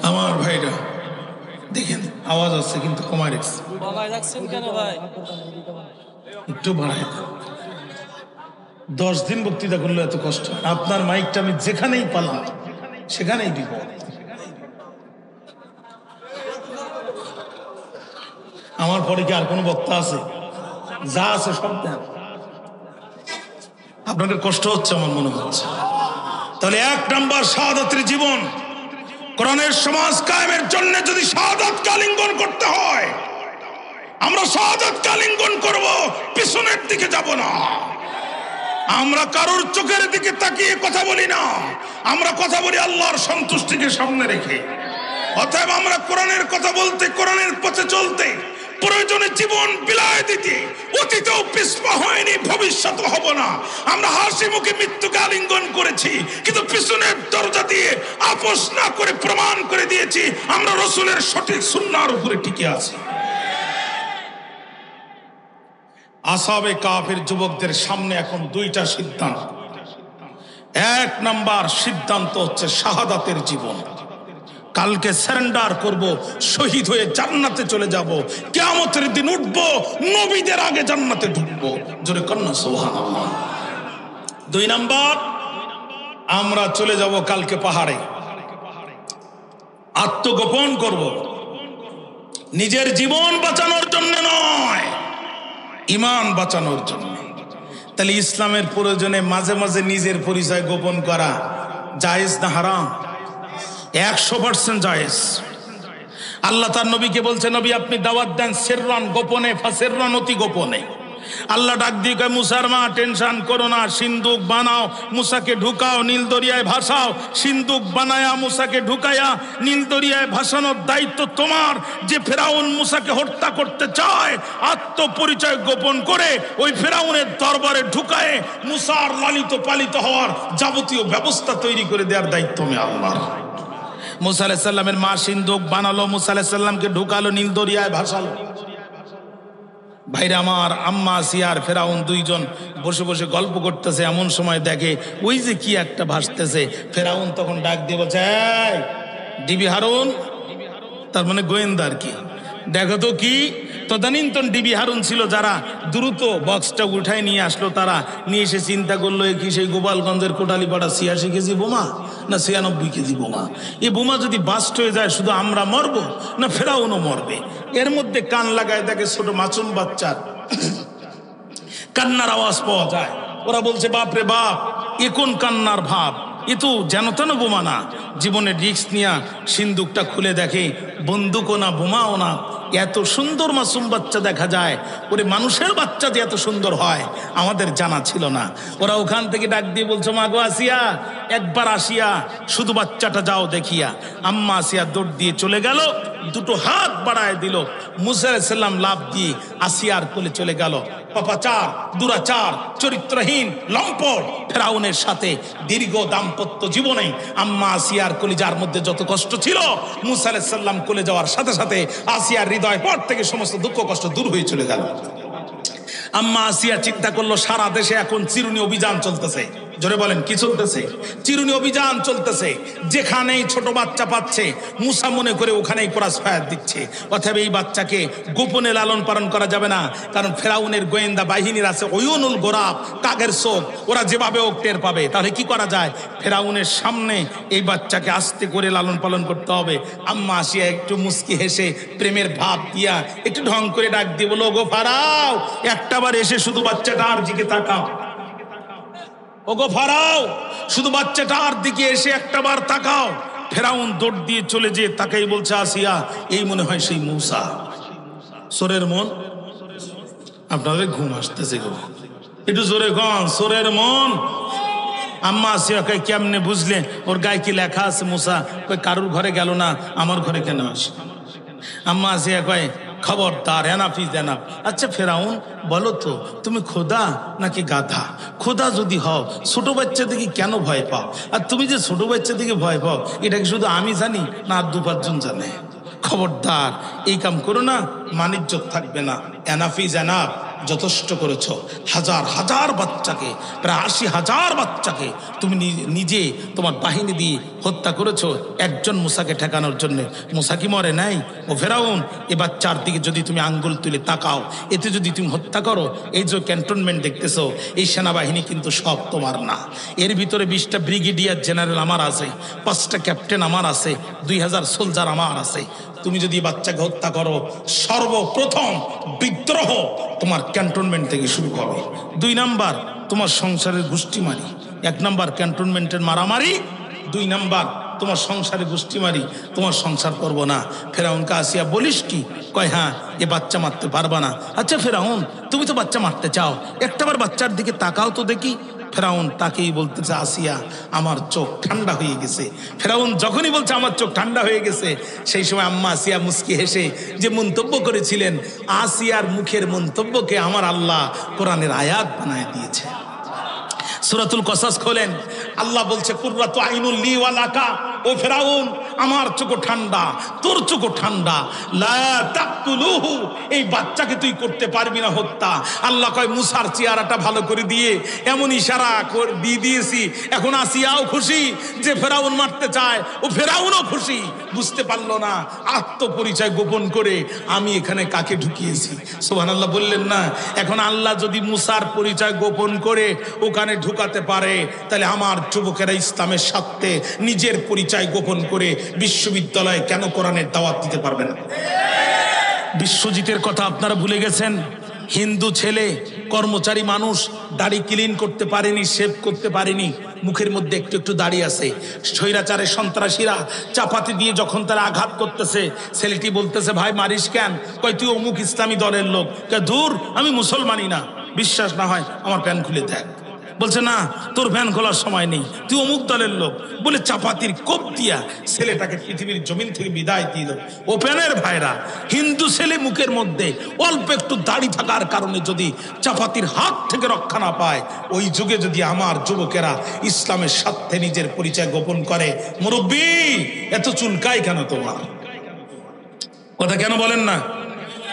আমার ভাইরা দেখেন আওয়াজ আছে কিন্তু কমায় রাখছে, একটু বাড়ায়। 10 দিন বক্তৃতা করলে এত কষ্ট। আপনার মাইকটা আমি যেখানেই পালাম সেখানেই দিব। আমার পরে কি আর কোনো বক্তা আছে? যা আছে সব দেন। আপনাদের কষ্ট হচ্ছে আমার মনে হচ্ছে। তাহলে 1 নাম্বার শাহাদাতের জীবন, কোরআনের সমাজ কায়েমের জন্য যদি শাহাদাতকে আলিঙ্গন করতে হয় আমরা শাহাদাতকে আলিঙ্গন করব, পিছনের দিকে যাব না। আমরা কারোর চোখের দিকে তাকিয়ে কথা বলি না, আমরা কথা বলি আল্লাহর সন্তুষ্টিকে সামনে রেখে। অতএব আমরা কোরআনের কথা বলতে, কোরআনের পথে চলতে, প্রয়োজনে জীবন বিলায় দিতে অতীতেও পিছপা হয়নি, ভবিষ্যৎও হব না। আমরা হাসি মুখে মৃত্যুকে আলিঙ্গন করেছি, কিন্তু পিছনের দরজা দিয়ে আপোষ না করে প্রমাণ করে দিয়েছি আমরা রাসূলের সঠিক সুন্নাহর উপরে টিকে আছি। আসহাবে কাফের যুবকদের সামনে এখন 2টা সিদ্ধান্ত। 1 নাম্বার সিদ্ধান্ত হচ্ছে শাহাদাতের জীবন। কালকে সারেন্ডার করব, শহীদ হয়ে জান্নাতে চলে যাব, কিয়ামতের দিন উঠব, নবীদের আগে জান্নাতে ঢুকবো। জোরে কন্না সুবহানাল্লাহ। 2 নাম্বার, আমরা চলে যাব কালকে পাহাড়ে, আত্মগোপন করব, নিজের জীবন বাঁচানোর জন্য নয়, ঈমান বাঁচানোর জন্য। তাহলে ইসলামের প্রয়োজনে মাঝে মাঝে নিজের পরিচয় গোপন করা জায়েজ না হারাম? 100% জায়েজ। আল্লাহ তার নবীকে বলছে, নবী আপনি দাওয়াত দেন সিররান, গোপনে, ফাসিররান, অতি গোপনে। আল্লাহ ডাক দিয়ে কয়, মুসার মা টেনশন করো না, সিন্দুক বানাও, মুসাকে ঢুকাও, নীল দরিয়ায় ভাসাও। সিন্দুক বানায়া মুসাকে ঢুকায়া নীল দরিয়ায় ভাসানোর দায়িত্ব তোমার। যে ফেরাউন মুসাকে হত্যা করতে চায়, আত্মপরিচয় গোপন করে ওই ফেরাউনের দরবারে ঢুকায় মুসার লালিত পালিত হওয়ার যাবতীয় ব্যবস্থা তৈরি করে দেওয়ার দায়িত্ব আমি আল্লাহর। মুসা আলাইহিস সালামের মা সিন্দুক বানালো, মুসা আলাইহিস সালামকে ঢুকালো, নীল দরিয়ায় ভাসালো। ভাইরা আমার, আম্মা সিয়ার ফেরাউন 2 জন বসে বসে গল্প করতেছে। এমন সময় দেখে ওই যে কি একটা ভাসতেছে। ফেরাউন তখন ডাক দিয়ে বলছে, এই ডিবি হারুন, তার মানে গোয়েন্দা আর কি, দেখো তো কি। তদানীন্তন ডিবি হারুন ছিল যারা দ্রুত বক্সটা উঠায় নিয়ে আসলো। তারা নিয়ে এসে চিন্তা করলো, কি সেই গোপালগঞ্জের কোটালীপাড়া 86 কেজি বোমা না 96 কেজি বোমা? এই বোমা যদি বাস্ট হয়ে যায় শুধু আমরা মরবো না ফেরাউনও মরবে? এর মধ্যে কান লাগায় দেখে ছোট মাসুম বাচ্চার কান্নার আওয়াজ পাওয়া যায়। ওরা বলছে বাপ রে বাপ, এ কোন কান্নার ভাব, এ তো যেন তেন বোমা না। জীবনের রিস্ক নিয়ে সিন্দুকটা খুলে দেখে বন্দুকও না, বোমাও না, এত সুন্দর মাসুম বাচ্চা দেখা যায়। ওরে মানুষের বাচ্চা যে এত সুন্দর হয় আমাদের জানা ছিল না। ওরা ওখান থেকে ডাক দিয়ে বলছো মা গো আসিয়া, একবার আসিয়া শুধু বাচ্চাটা যাও দেখিয়া। আম্মা আসিয়া দৌড় দিয়ে চলে গেল, দুটো হাত বাড়ায় দিল। মুসা আলাইহিস সালাম লাফ দিয়ে আসিয়ার কোলে চলে গেল। পাপাচার, দুরাচার, চরিত্রহীন লম্পট ফেরাউনের সাথে দীর্ঘ দাম্পত্য জীবনে আম্মা আসিয়ার কলিজার মধ্যে যত কষ্ট ছিল, মুসা আলাইহিস সালাম কোলে যাওয়ার সাথে সাথে আসিয়ার হৃদয় পর থেকে সমস্ত দুঃখ কষ্ট দূর হয়ে চলে গেল। আম্মা আসিয়া চিন্তা করলো সারা দেশে এখন চিরুনি অভিযান চলতেছে। জোরে বলেন কি চলতেছে? চিরুনি অভিযান চলতেছে। যেখানেই ছোট বাচ্চা পাচ্ছে মুসা মনে করে ওখানেই ক্রস ফায়ার দিচ্ছে। অতএব এই বাচ্চাকে গোপনে লালন পালন করা যাবে না, কারণ ফেরাউনের গোয়েন্দা বাহিনীর আছে ওয়ুনুল গোরাব, কাগের চোখ, ওরা যেভাবে ওক টের পাবে। তাহলে কি করা যায়? ফেরাউনের সামনে এই বাচ্চাকে আস্তে করে লালন পালন করতে হবে। আম্মা আসিয়া একটু মুস্কি হেসে প্রেমের ভাব দিয়া একটু ঢং করে ডাক দিয়ে বলো, গো ফারাও, একটাবার এসে শুধু বাচ্চাটার দিকে তাকাও। ওগো ফারাও, শুধু বাচ্চাটার দিকে এসে একটাবার তাকাও। ফেরাউন দৌড় দিয়ে চলে যেয়ে তাকাই বলছে আসিয়া, এই মনে হয় সেই মূসা। সোরের মন, আপনাদের ঘুম আসতেছে গো, একটু জোরে গন, সোরের মন। আম্মা আসিয়া কই কেমনে বুঝলে? ওর গায়ে কি লেখা আছে মূসা? কই কারুর ঘরে গেল না, আমার ঘরে কেন আসে? আম্মা আসিয়া কয় খবরদার, এনাফ ইজ এনাফ। আচ্ছা ফেরাউন, বলো তো তুমি খোদা নাকি গাধা? খোদা যদি হও ছোট বাচ্চা থেকে কেন ভয় পাও? আর তুমি যে ছোট বাচ্চা থেকে ভয় পাও এটা কি শুধু আমি জানি না আর 2-5 জন জানে? খবরদার এই কাম করো না, মানিজ্জত থাকবে না। এনাফ ইজ এনাফ, যথেষ্ট করেছ। হাজার হাজার বাচ্চাকে, প্রায় 80,000 বাচ্চাকে তুমি নিজে তোমার বাহিনী দিয়ে হত্যা করেছো একজন মুসাকে ঠেকানোর জন্য। মুসা কি মরে নাই? ও ফেরাউন, এ বাচ্চার দিকে যদি তুমি আঙ্গুল তুলে তাকাও, এতে যদি তুমি হত্যা করো, এই যে ক্যান্টনমেন্ট দেখতেছো, এই সেনাবাহিনী কিন্তু সব তোমার না। এর ভিতরে 20টা ব্রিগেডিয়ার জেনারেল আমার আছে, 5টা ক্যাপ্টেন আমার আছে, 2000 সোলজার আমার আছে। তুমি যদি বাচ্চাকে হত্যা করো, সর্বপ্রথম বিদ্রোহ তোমার ক্যান্টনমেন্ট থেকে শুরু হবে। 2 নাম্বার তোমার সংসারের গোষ্ঠী মারি। 1 নাম্বার ক্যান্টনমেন্টের মারামারি, 2 নাম্বার তোমার সংসারে গোষ্ঠী মারি, তোমার সংসার করব না। ফেরাউনকে আসিয়া বলিস কি? কয় হ্যাঁ, এ বাচ্চা মারতে পারবা না। আচ্ছা ফেরাউন, তুমি তো বাচ্চা মারতে চাও, একটাবার বাচ্চার দিকে তাকাও তো দেখি। ফেরাউন তাকেই বলতেছে আসিয়া, আমার চোখ ঠান্ডা হয়ে গেছে। ফেরাউন যখনই বলছে আমার চোখ ঠান্ডা হয়ে গেছে, সেই সময় আম্মা আসিয়া মুস্কি হেসে যে মন্তব্য করেছিলেন, আসিয়ার মুখের মন্তব্যকে আমার আল্লাহ কোরআনের আয়াত বানায় দিয়েছে। সূরাতুল কসাস খোলেন, আল্লাহ বলছে কুররাতু আইনুল লি ওয়া লাকা। ও ফেরাউন, আমার চোখ ঠান্ডা, তোর চোখ ঠান্ডা। লা তাকতুলুহু, এই বাচ্চাকে তুই করতে পারবি না হত্যা। আল্লাহ কয় মুসার চেহারাটা ভালো করে দিয়ে এমন ইশারা দিয়ে দিয়েছি, এখন আসিয়াও খুশি যে ফেরাউন মারতে চায়, ও ফেরাউনও খুশি। বুঝতে পারলো না আত্মপরিচয় গোপন করে আমি এখানে কাকে ঢুকিয়েছি। সুবহানাল্লাহ বললেন না? এখন আল্লাহ যদি মুসার পরিচয় গোপন করে ওখানে ঢুকাতে পারে, তাহলে আমার যুবকেরা ইসলামের স্বার্থে নিজের পরিচয় গোপন করে বিশ্ববিদ্যালয়ে কেন কোরআনের দাওয়াত দিতে পারবে না? বিশ্বজিতের কথা আপনারা ভুলে গেছেন। হিন্দু ছেলে, কর্মচারী মানুষ, দাড়ি ক্লিন করতে পারেনি, শেভ করতে পারেনি, মুখের মধ্যে একটু একটু দাড়ি আছে। স্বৈরাচারের সন্ত্রাসীরা চাপাতি দিয়ে যখন তারা আঘাত করতেছে, ছেলেটি বলতেছে ভাই মারিস কেন? কয় তুই অমুক ইসলামী দলের লোক। কয় দূর, আমি মুসলমানই না। বিশ্বাস না হয় আমার প্যান্ট খুলে দেখ। বলছে না, তোর ভ্যান খোলার সময় নেই, তুই অমুক দলের লোক বলে চাপাতির কোপ দিয়া ছেলেটাকে পৃথিবীর জমিন থেকে বিদায় দিয়ে দেয়। ওপেনের ভাইরা, হিন্দু ছেলে মুখের মধ্যে অল্প একটু দাড়ি থাকার কারণে যদি চাপাতির হাত থেকে রক্ষা না পায়, ওই যুগে যদি আমার যুবকেরা ইসলামের স্বার্থে নিজের পরিচয় গোপন করে, মুরব্বী এত চুলকাই কেন তোমার? কথা কেন বলেন না?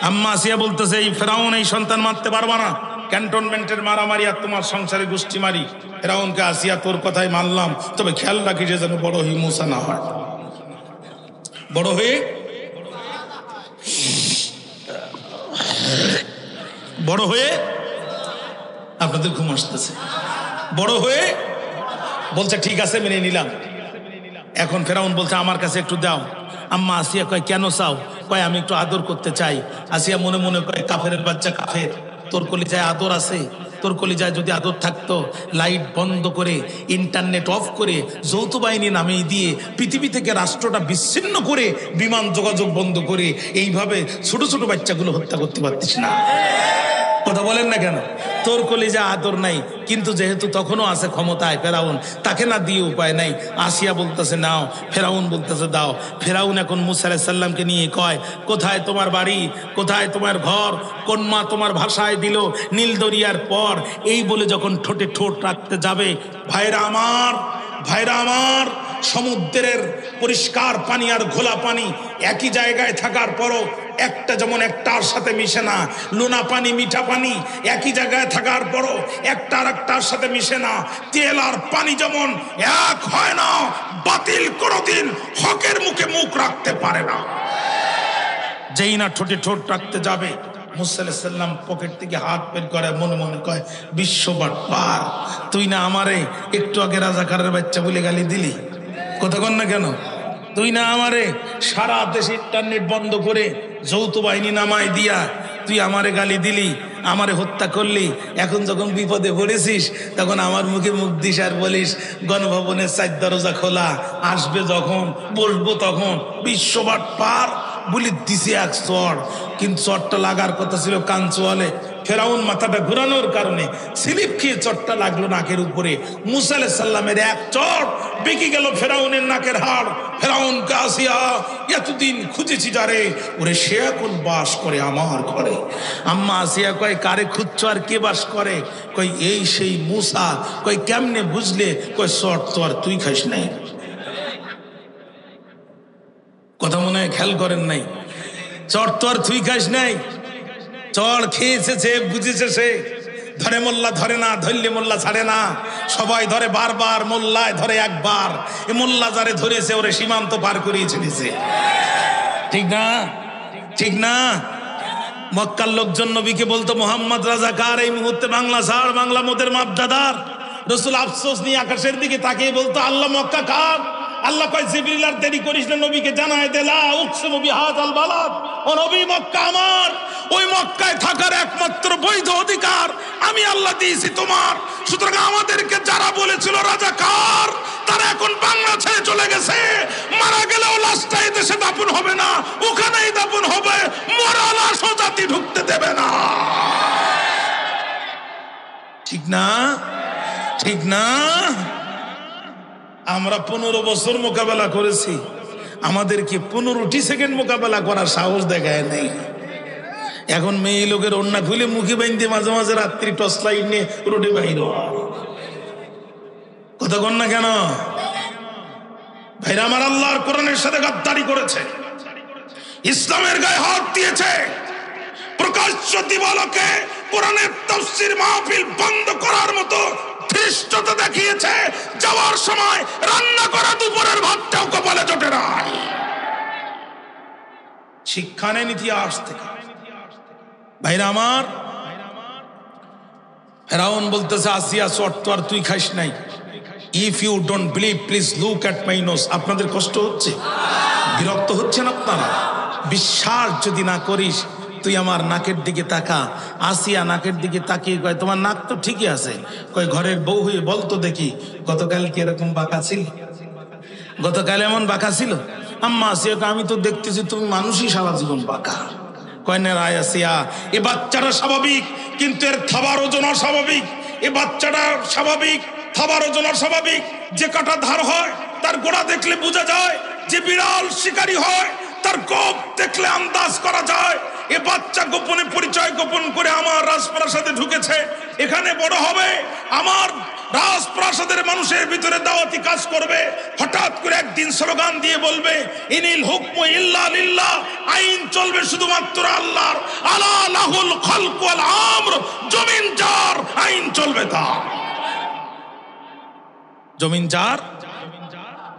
আম্মা আসিয়া বলতেছে এই ফেরাউন এই সন্তান মারতে পারবা না, ক্যান্টনমেন্টের মারামারি আর তোমার সংসারে গোষ্ঠী মারি। ফেরাউনকে আসিয়া তোর কথাই মানলাম, তবে খেয়াল রাখি যে যেন বড় হয়ে মুসা না হয়। বড় হয়ে আপনাদের ঘুম আসতেছে, বড় হয়ে বলছে ঠিক আছে মেনে নিলাম। এখন ফেরাউন বলছে আমার কাছে একটু দাও। আম্মা আসিয়া কয় কেন চাও? কয় আমি একটু আদর করতে চাই। আসিয়া মনে মনে কয় কাফেরের বাচ্চা কাফের, তোর কলিজায় আদর আছে? তোর কলিজায় যদি আদর থাকতো লাইট বন্ধ করে ইন্টারনেট অফ করে যৌথ বাহিনী নামিয়ে দিয়ে পৃথিবী থেকে রাষ্ট্রটা বিচ্ছিন্ন করে বিমান যোগাযোগ বন্ধ করে এইভাবে ছোট ছোট বাচ্চাগুলো হত্যা করতে পারতিস না? কথা বলেন না কেন? তোর কলিজা আদর নাই, কিন্তু যেহেতু তখনও আছে ক্ষমতায় ফেরাউন, তাকে না দিয়ে উপায় নাই। আসিয়া বলতেছে নাও, ফেরাউন বলতেছে দাও। ফেরাউন এখন মুসা আলাইহিস সালামকে নিয়ে কয়, কোথায় তোমার বাড়ি, কোথায় তোমার ঘর, কোন মা তোমার ভাষায় দিল নীল দরিয়ার পর? এই বলে যখন ঠোঁটে ঠোঁট রাখতে যাবে, ভাইরা আমার, ভাইরা আমার, সমুদ্রের পরিষ্কার পানি আর ঘোলা পানি একই জায়গায় থাকার পরও একটা যেমন একটার সাথে মিশে না, লোনা পানি মিঠা পানি একই জায়গায় থাকার পরও একটা আর একটার সাথে মিশে না, তেল আর পানি যেমন এক হয় না, বাতিল কোনোদিন হকের মুখে মুখ রাখতে পারে না। যেই না ঠোঁটে ঠোঁট রাখতে যাবে, মুসা আলাইহিস সালাম পকেট থেকে হাত বের করে মনে মনে কয়, বিশ্ববাট পার, তুই না আমারে একটু আগে রাজাকারের বাচ্চা বলে গালি দিলি? কতক্ষণ না কেন? তুই না আমারে সারা দেশে ইন্টারনেট বন্ধ করে যৌথ বাহিনী নামাই দিয়া তুই আমারে গালি দিলি, আমারে হত্যা করলি। এখন যখন বিপদে পড়েছিস তখন আমার মুখে মুখ দিস আর বলিস গণভবনের 4 দরজা খোলা, আসবে যখন বসবো তখন। বিশ্ববাট পার বলি দিছে এক চর, কিন্তু চরটা লাগার কথা ছিল কাঞ্চোয়ালে। ফেরাউন মাথাটা ঘুরানোর কারণে স্লিপ খেয়ে চরটা লাগলো নাকের উপরে। মুসা আলাইহিস সালামের এক চর বেঁকে গেল ফেরাউনের নাকের হাড়। ফেরাউন আসিয়া, এতদিন খুঁজেছি যারে, ওরে সে এখন বাস করে আমার ঘরে। আম্মা আসিয়া কয়, কারে খুঁজছো আর কে বাস করে? কই এই সেই মুসা। কই কেমনে বুঝলে? কই চর তো আর তুই খাইস নাই। কথা মনে হয় খেয়াল করেন নাই? চর তো আর তুই খাইস নাই, চর খেয়েছে সে, বুঝেছে সে। ধরে মোল্লা ধরে না, ধরলে মোল্লা ছাড়ে না, সবাই ধরে বারবার, মোল্লায় ধরে একবার। এ মোল্লা যারে ধরেছে ওরে সীমান্ত পার করিয়ে ছেড়েছে। ঠিক না? ঠিক না? মক্কার লোকজন নবীকে বলতো, মোহাম্মদ রাজাকার, এই মুহূর্তে বাংলা ছাড়, বাংলা মোদের মাপদাদার। রসুল আফসোস নিয়ে আকাশের দিকে তাকিয়ে বলতো, আল্লাহ মক্কা কার? আল্লাহ কয়, জিবরিল আর দেরি করিস না, নবীকে জানায় দে, লা উকসিমু বিহাযাল বালাদ, ও নবী মক্কা আমার, ওই মক্কায় থাকার একমাত্র বৈধ অধিকার আমি আল্লাহ দিয়েছি তোমার। সুতরাং আমাদেরকে যারা বলেছিল রাজাকার, তারা এখন বাংলা ছেড়ে চলে গেছে। মারা গেলেও লাশটা এই দেশে দাফন হবে না, ওখানেই দাফন হবে, মরা লাশও জাতি ঢুকতে দেবে না। ঠিক না? ঠিক না? আমরা 15 বছর মোকাবেলা করেছি, আমাদেরকে 15টি সেকেন্ড মোকাবেলা করার সাহস দেখায় নাই। এখন মেয়ে লোকের অন্যা খুলে মুখে বাইন্দে মাঝে মাঝে রাত্রি টর্চ লাইট নিয়ে রোডে বাইর। কথা কন না কেন? ভাইরা আমার, আল্লাহর কোরআনের সাথে গাদ্দারি করেছে, ইসলামের গায়ে হাত দিয়েছে, প্রকাশ্য দিবালোকে কোরআনের তাফসীর মাহফিল বন্ধ করার মতো ধৃষ্টতা দেখিয়েছে। যাওয়ার সময় রান্না করা দুপুরের ভাতটাও কপালে জোটে না। শিক্ষা নেন ইতিহাস থেকে। ভাইরা আমার, ফেরাউন বলতেছে, আসিয়া শর্ত আর তুই খাইস নাই। If you don't believe please look at my nose. আপনাদের কষ্ট হচ্ছে? বিরক্ত হচ্ছেন আপনারা? বিশ্বাস যদি না করিস তুই আমার নাকের দিকে তাকা। আসিয়া নাকের দিকে তাকিয়ে কয়, তোমার নাক তো ঠিকই আছে। কয়, ঘরের বউ হয়ে বলতো দেখি, গতকাল কি এরকম বাঁকা ছিল? গতকাল এমন বাঁকা ছিল? আম্মা আসিয়া, আমি তো দেখতেছি তুমি মানুষই সারা জীবন বাঁকা। কয় না রায় আসিয়া, এ বাচ্চাটা স্বাভাবিক, কিন্তু এর থাবার ওজন অস্বাভাবিক। এ বাচ্চাটা স্বাভাবিক, থাবার ওজন অস্বাভাবিক। যে কাটা ধার হয় তার গোড়া দেখলে বোঝা যায়, যে বিড়াল শিকারী হয় তার গোপ দেখলে আন্দাজ করা যায়। এ বাচ্চা গোপনে পরিচয় গোপন করে আমার রাজপ্রাসাদে ঢুকেছে, এখানে বড় হবে, আমার রাজপ্রাসাদের মানুষের ভিতরে দাওয়াতি কাজ করবে। হঠাৎ করে একদিন স্লোগান দিয়ে বলবে, ইনিল হুকমু ইল্লা লিল্লাহ, আইন চলবে শুধুমাত্র আল্লাহর। আলা লাহুল খালকু ওয়াল আমর, জমিন যার, আইন চলবে তার। জমিন যার,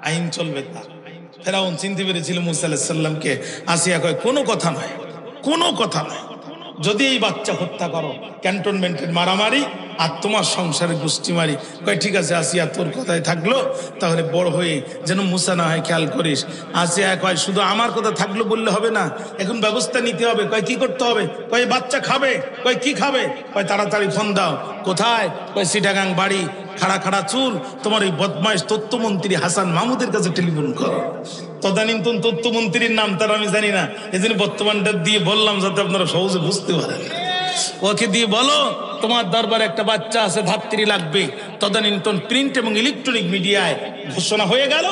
আইন চলবে তার। ফেরাউন চিনতে পেরেছিল মুসা আলাইহিস সালামকে। আসিয়া কয়, কোনো কথা নয়, কোনো কথা নয়, যদি এই বাচ্চা হত্যা করো ক্যান্টনমেন্টের মারামারি আর তোমার সংসারে গোষ্ঠী মারি। কয় ঠিক আছে আসিয়া, তোর কথাই থাকলো, তাহলে বড় হয়ে যেন মুসা না হয় খেয়াল করিস। আসিয়া কয় শুধু আমার কথা থাকলো বললে হবে না, এখন ব্যবস্থা নিতে হবে। কয় কি করতে হবে? কয় বাচ্চা খাবে। কয় কি খাবে? কয় তাড়াতাড়ি ফোন দাও। কোথায়? কয় সিটাগাং বাড়ি, খাড়া খাড়া চুল, তোমার ওই বদমাইশ তথ্যমন্ত্রী হাসান মাহমুদের কাছে টেলিফোন করো। তদানীন্তন তথ্যমন্ত্রীর নাম তার আমি জানি না, এই জন্য বর্তমানটা দিয়ে বললাম যাতে আপনারা সহজে বুঝতে পারেন। ওকে দিয়ে বলো তোমার দরবারে একটা বাচ্চা আছে, ধাত্রী লাগবে। তদানীন্তন প্রিন্ট এবং ইলেকট্রনিক মিডিয়ায় ঘোষণা হয়ে গেল,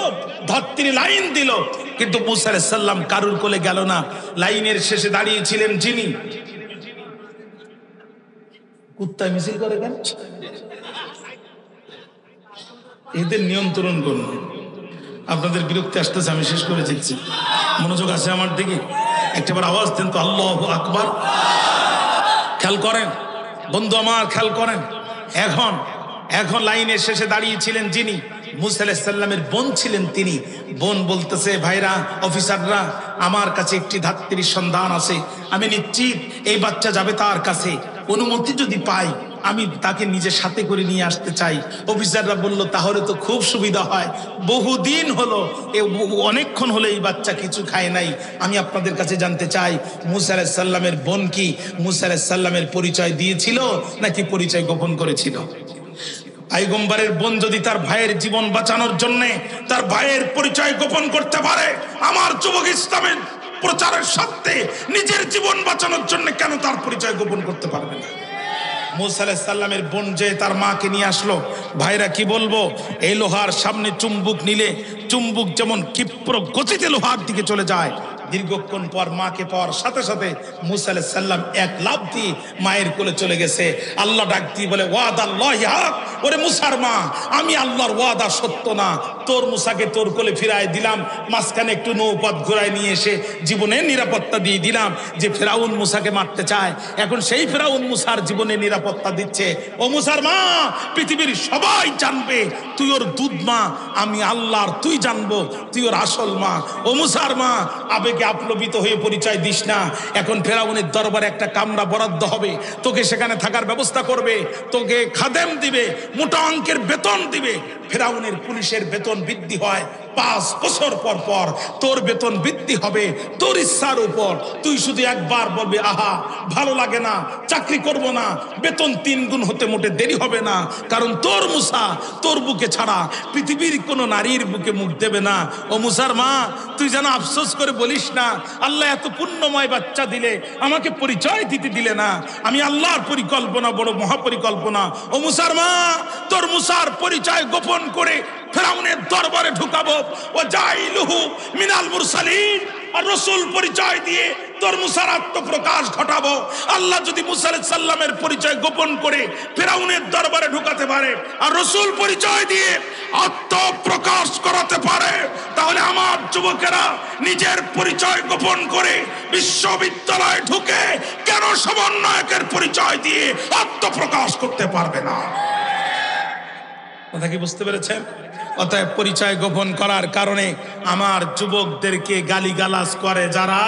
ধাত্রী লাইন দিল, কিন্তু মুসা আলাইহিস সালাম কারুর কোলে গেল না। লাইনের শেষে দাঁড়িয়েছিলেন যিনি। কুত্তায় মিছিল করে কেন? এদের নিয়ন্ত্রণ করুন। আপনাদের বিরক্তি আসতেছে, আমি শেষ করে দিচ্ছি। মনোযোগ আছে আমার দিকে? একটাবার আওয়াজ দেন তো, আল্লাহু আকবার। খেয়াল করেন বন্ধু আমার, খেয়াল করেন। এখন লাইনের শেষে দাঁড়িয়েছিলেন যিনি, মুসা আলাইহিস সালামের বোন ছিলেন তিনি। বোন বলতেছে, ভাইরা, অফিসাররা, আমার কাছে একটি ধাত্রীর সন্ধান আছে, আমি নিশ্চিত এই বাচ্চা যাবে তার কাছে। অনুমতি যদি পাই আমি তাকে নিজের সাথে করে নিয়ে আসতে চাই। অফিসাররা বলল তাহলে তো খুব সুবিধা হয়, বহুদিন হলো, অনেকক্ষণ হলো এই বাচ্চা কিছু খায় নাই। আমি আপনাদের কাছে জানতে চাই, মুসা আলাইহিস সালামের বোন কি মুসা আলাইহিস সালামের পরিচয় দিয়েছিল নাকি পরিচয় গোপন করেছিল? পয়গম্বরের বোন যদি তার ভাইয়ের জীবন বাঁচানোর জন্য তার ভাইয়ের পরিচয় গোপন করতে পারে, আমার যুবক ইসলামের প্রচারের স্বার্থে নিজের জীবন বাঁচানোর জন্য কেন তার পরিচয় গোপন করতে পারবে না? মুসা আলাইহিস সালামের বোন যে তার মাকে নিয়ে আসলো। ভাইরা কি বলবো, এই লোহার সামনে চুম্বুক নিলে চুম্বুক যেমন ক্ষিপ্র গতিতে লোহার দিকে চলে যায়, দীর্ঘক্ষণ পর মাকে পাওয়ার সাথে সাথে মুসা আলাইহিস সালাম এক লাফ দিয়ে মায়ের কোলে চলে গেছে। আল্লাহ ডাক দিয়ে বলে, ওয়াদাল্লাহি হক, ওরে মুসার মা, আমি আল্লাহর ওয়াদা সত্য না, তোর মুসাকে তোর কোলে ফিরায় দিলাম, মাঝখানে একটু নৌপথ ঘোরায় নিয়ে এসে জীবনের নিরাপত্তা দিয়ে দিলাম। যে ফেরাউন মুসাকে মারতে চায়, এখন সেই ফেরাউন মুসার জীবনের নিরাপত্তা দিচ্ছে। ও মুসার মা, পৃথিবীর সবাই জানবে তুই ওর দুধ মা, আমি আল্লাহর, তুই জানবো তুই ওর আসল মা। ও মুসার মা, আবেগে আপ্লবিত হয়ে পরিচয় দিস না। এখন ফেরাউনের দরবারে একটা কামরা বরাদ্দ হবে, তোকে সেখানে থাকার ব্যবস্থা করবে, তোকে খাদেম দিবে, মোটা অঙ্কের বেতন দিবে। ফেরাউনের পুলিশের বেতন বৃদ্ধি হয় 5 বছর পর পর, তোর বেতন বৃদ্ধি হবে তোর ইচ্ছার উপর। তুই শুধু একবার বলবি, আহা ভালো লাগে না, চাকরি করব না, বেতন 3 গুণ হতে মোটে দেরি হবে না, কারণ তোর মুসা তোর বুকে ছাড়া পৃথিবীর কোনো নারীর বুকে মুখ দেবে না। ও মুসার মা, তুই যেন আফসোস করে বলিস না, আল্লাহ এত পুণ্যময় বাচ্চা দিলে আমাকে পরিচয় দিতে দিলে না। আমি আল্লাহর পরিকল্পনা বড় মহাপরিকল্পনা। ও মুসার মা, তোর মুসার পরিচয় গোপন করে ফেরাউনের দরবারে ঢুকাবো। ও জাইলুহু মিনাল মুরসালিন, আর রাসূল পরিচয় দিয়ে তোর মুসার আত্মপ্রকাশ ঘটাবো। আল্লাহ যদি মুসা আলাইহিস সালামের পরিচয় গোপন করে ফেরাউনের দরবারে ঢুকাতে পারে আর রাসূল পরিচয় দিয়ে আত্মপ্রকাশ করাতে পারে, তাহলে আমার যুবকেরা নিজের পরিচয় গোপন করে বিশ্ববিদ্যালয়ে ঢুকে কেন সমন্বয়কের পরিচয় দিয়ে আত্মপ্রকাশ করতে পারবে না? কথা কি বুঝতে পেরেছেন? অতএব পরিচয় গোপন করার কারণে আমার যুবকদেরকে গালিগালাজ করে যারা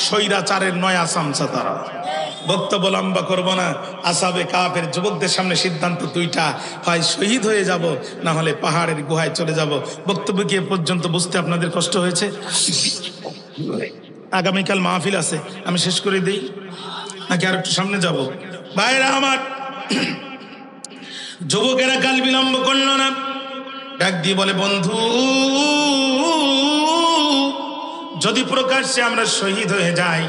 স্বৈরাচারের নয়া চামচা, তারা। বক্তব্য লম্বা করবো না। আসাবে কাফের যুবকদের সামনে সিদ্ধান্ত দুইটা, হয় শহীদ হয়ে যাব, না হলে পাহাড়ের গুহায় চলে যাব। বক্তব্য কি পর্যন্ত বুঝতে আপনাদের কষ্ট হয়েছে? আগামীকাল মাহফিল আছে, আমি শেষ করে দিই নাকি আর একটু সামনে যাব? ভাইরা আমার, যুবকেরা কাল বিলম্ব করল না, ডাক দিয়ে বলে, বন্ধু, যদি প্রকাশ্যে আমরা শহীদ হয়ে যাই,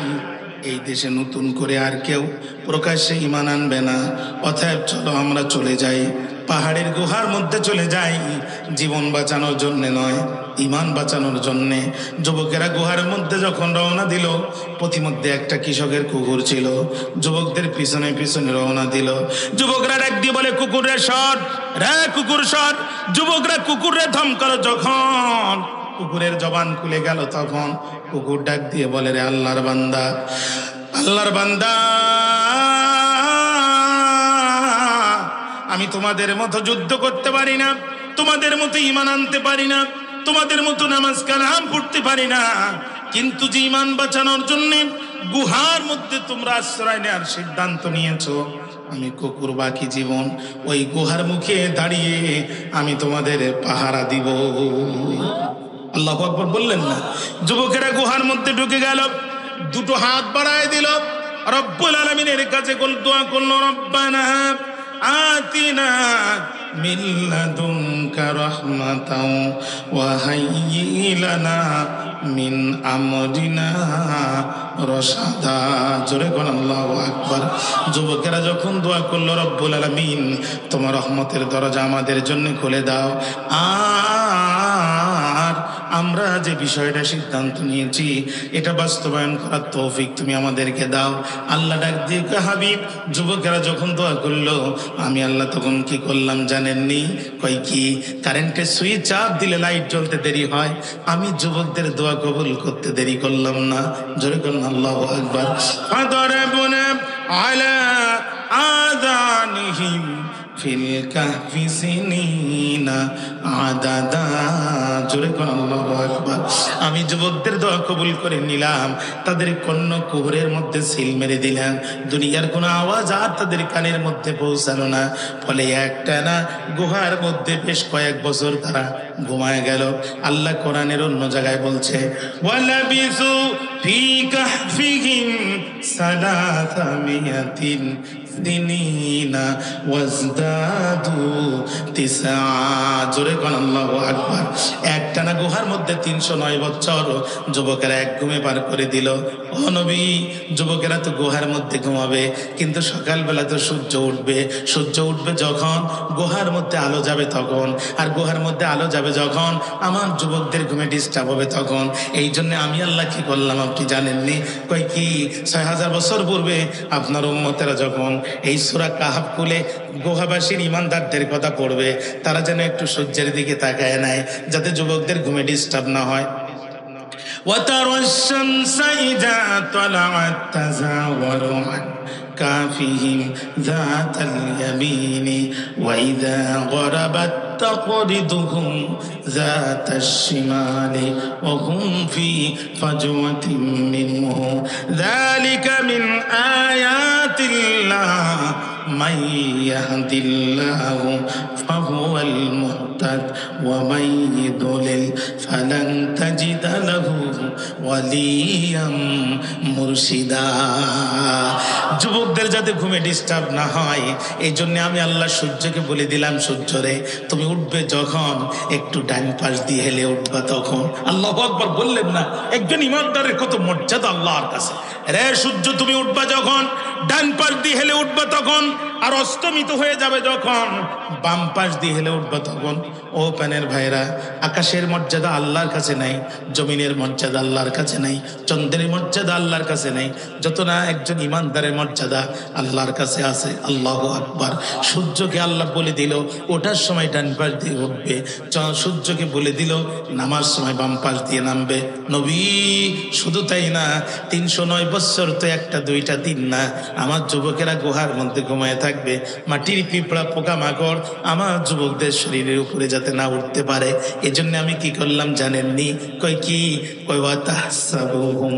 এই দেশে নতুন করে আর কেউ প্রকাশ্যে ঈমান আনবে না। অতএব চলো আমরা চলে যাই, পাহাড়ের গুহার মধ্যে চলে যাই, জীবন বাঁচানোর জন্য নয়, ঈমান বাঁচানোর জন্যে। যুবকেরা গুহার মধ্যে যখন রওনা দিল, পথিমধ্যে একটা কৃষকের কুকুর ছিল, যুবকদের পিছনে পিছনে রওনা দিল। যুবকরা ডাক দিয়ে বলে, কুকুরে সর রে, কুকুর সর। যুবকরা কুকুরে ধমকালো, যখন কুকুরের জবান খুলে গেল, তখন কুকুর ডাক দিয়ে বলে, রে আল্লাহর বান্দা, আল্লাহর বান্দা, আমি তোমাদের মতো যুদ্ধ করতে পারি না, তোমাদের মতো ঈমান আনতে পারি না, তোমাদের মতো নামাজ কালাম পড়তে পারি না, কিন্তু যে ঈমান বাঁচানোর জন্য গুহার মধ্যে তোমরা আশ্রয় নেওয়ার সিদ্ধান্ত নিয়েছো, আমি কুকুর বাকি জীবন ওই গুহার মুখে দাঁড়িয়ে আমি তোমাদের পাহারা দিব। আল্লাহু আকবার বললেন না? যুবকেরা গুহার মধ্যে ঢুকে গেল, দুটো হাত বাড়ায় দিল, রব্বুল আলামিনের কাছে দোয়া করলো, রব্বানা আতিনা মিন লাদুনকা রাহমাতাও ওয়া হাইয়্যি লানা মিন আমরিনা রশাদা। জোরে কোন আল্লাহু আকবার। যুবকেরা যখন দোয়া করলো, রব্বুল আলামিন তোমার রহমতের দরজা আমাদের জন্য খুলে দাও, আর আমরা যে বিষয়টা সিদ্ধান্ত নিয়েছি এটা বাস্তবায়ন করার তৌফিক তুমি আমাদেরকে দাও। আল্লাহ ডাক দিয়ে হাবিব, যুবকেরা যখন দোয়া করলো, আমি আল্লাহ তখন কি করলাম জানেননি? কই কি, কারেন্টের সুইচ চাপ দিলে লাইট জ্বলতে দেরি হয়, আমি যুবকদের দোয়া কবুল করতে দেরি করলাম না। জোরে করুন আল্লাহু আকবার। ফাদরাবনা আলা আযানিহিম ফিল কাহফি সিনিনা আদাদা। জোরে কোন আল্লাহু আকবার। আমি যুবকদের দোয়া কবুল করে নিলাম, তাদের কর্ণ কুহুরের মধ্যে সিল মেরে দিলাম, দুনিয়ার কোনো আওয়াজ আর তাদের কানের মধ্যে পৌঁছালো না। ফলে একটা না গুহার মধ্যে বেশ কয়েক বছর তারা ঘুমায় গেল। আল্লাহ কোরআনের অন্য জায়গায় বলছে, ওয়ালাবিসু ফি কাহফিহিম সালাসামিয়াতিন সিনিনা ওয়াজদাদু তিসআ। জোরে কোন আল্লাহু আকবার। একটানা গুহার মধ্যে 309 বছর যুবকেরা এক ঘুমে পার করে দিল। ও নবী, যুবকেরা তো গুহার মধ্যে ঘুমাবে, কিন্তু সকালবেলা তো সূর্য উঠবে, সূর্য উঠবে যখন গুহার মধ্যে আলো যাবে তখন, আর গুহার মধ্যে আলো যাবে যখন আমার যুবকদের ঘুমে ডিস্টার্ব হবে তখন। এই জন্য আমি আল্লাহ কি করলাম আপনি জানেননি? কই কি 6000 বছর পূর্বে আপনার উম্মতেরা যখন এই সূরা কাহফ খুলে গুহাবাসীর ইমানদারদের কথা পড়বে, তারা যেন একটু সূর্যের দিকে তাকায় নেয়, যাতে যুবকদের ঘুমে ডিস্টার্ব না হয়। وترى الشمس إذا طلعت تزاور عن كهفهم ذات اليمين وإذا غربت تقرضهم ذات الشمال وهم في فجوة منه ذلك من آيات الله من يهد الله فهو المهتد ومن يضلل فلن تجد له وليا مرشدا। যুবকদের যাতে ঘুমে ডিস্টার্ব না হয় এই জন্য আমি আল্লাহ সূর্যকে বলে দিলাম, সূর্য রে তুমি উঠবে যখন একটু ডান পাশ দিয়ে হেলে উঠবা তখন। আল্লাহু আকবার বললেন না? একজন ইমানদারের কত মর্যাদা আল্লাহর কাছে। রে সূর্য তুমি উঠবা যখন ডান পাশ দিয়ে হেলে উঠবা তখন, আর অস্তমিত হয়ে যাবে যখন বাম পাশ দিয়ে হেলে উঠবা তখন। ও প্যানের ভাইরা, আকাশের মর্যাদা আল্লাহর কাছে নাই, জমিনের মর্যাদা আল্লাহর কাছে নাই, চন্দ্রের মর্যাদা আল্লাহর কাছে নাই, যত না একজন ইমানদারের মর্যাদা আল্লাহর কাছে আছে। আল্লাহু আকবার। সূর্যকে আল্লাহ বলে দিল ওঠার সময় ডান পাশ দিয়ে উঠবে, সূর্যকে বলে দিল নামার সময় বাম পাশ দিয়ে নামবে। নবী শুধু তাই না, 309 বছর তো একটা দুইটা দিন না, আমার যুবকেরা গুহার মধ্যে ঘুমায় থাকবে, মাটির পিঁপড়া পোকামাকড় আমার যুবকদের শরীরের উপরে যাতে না উঠতে পারে। এজন্য আমি কি করলাম জানেননি? কই কি, কই ওয়াতাহসাবুহুম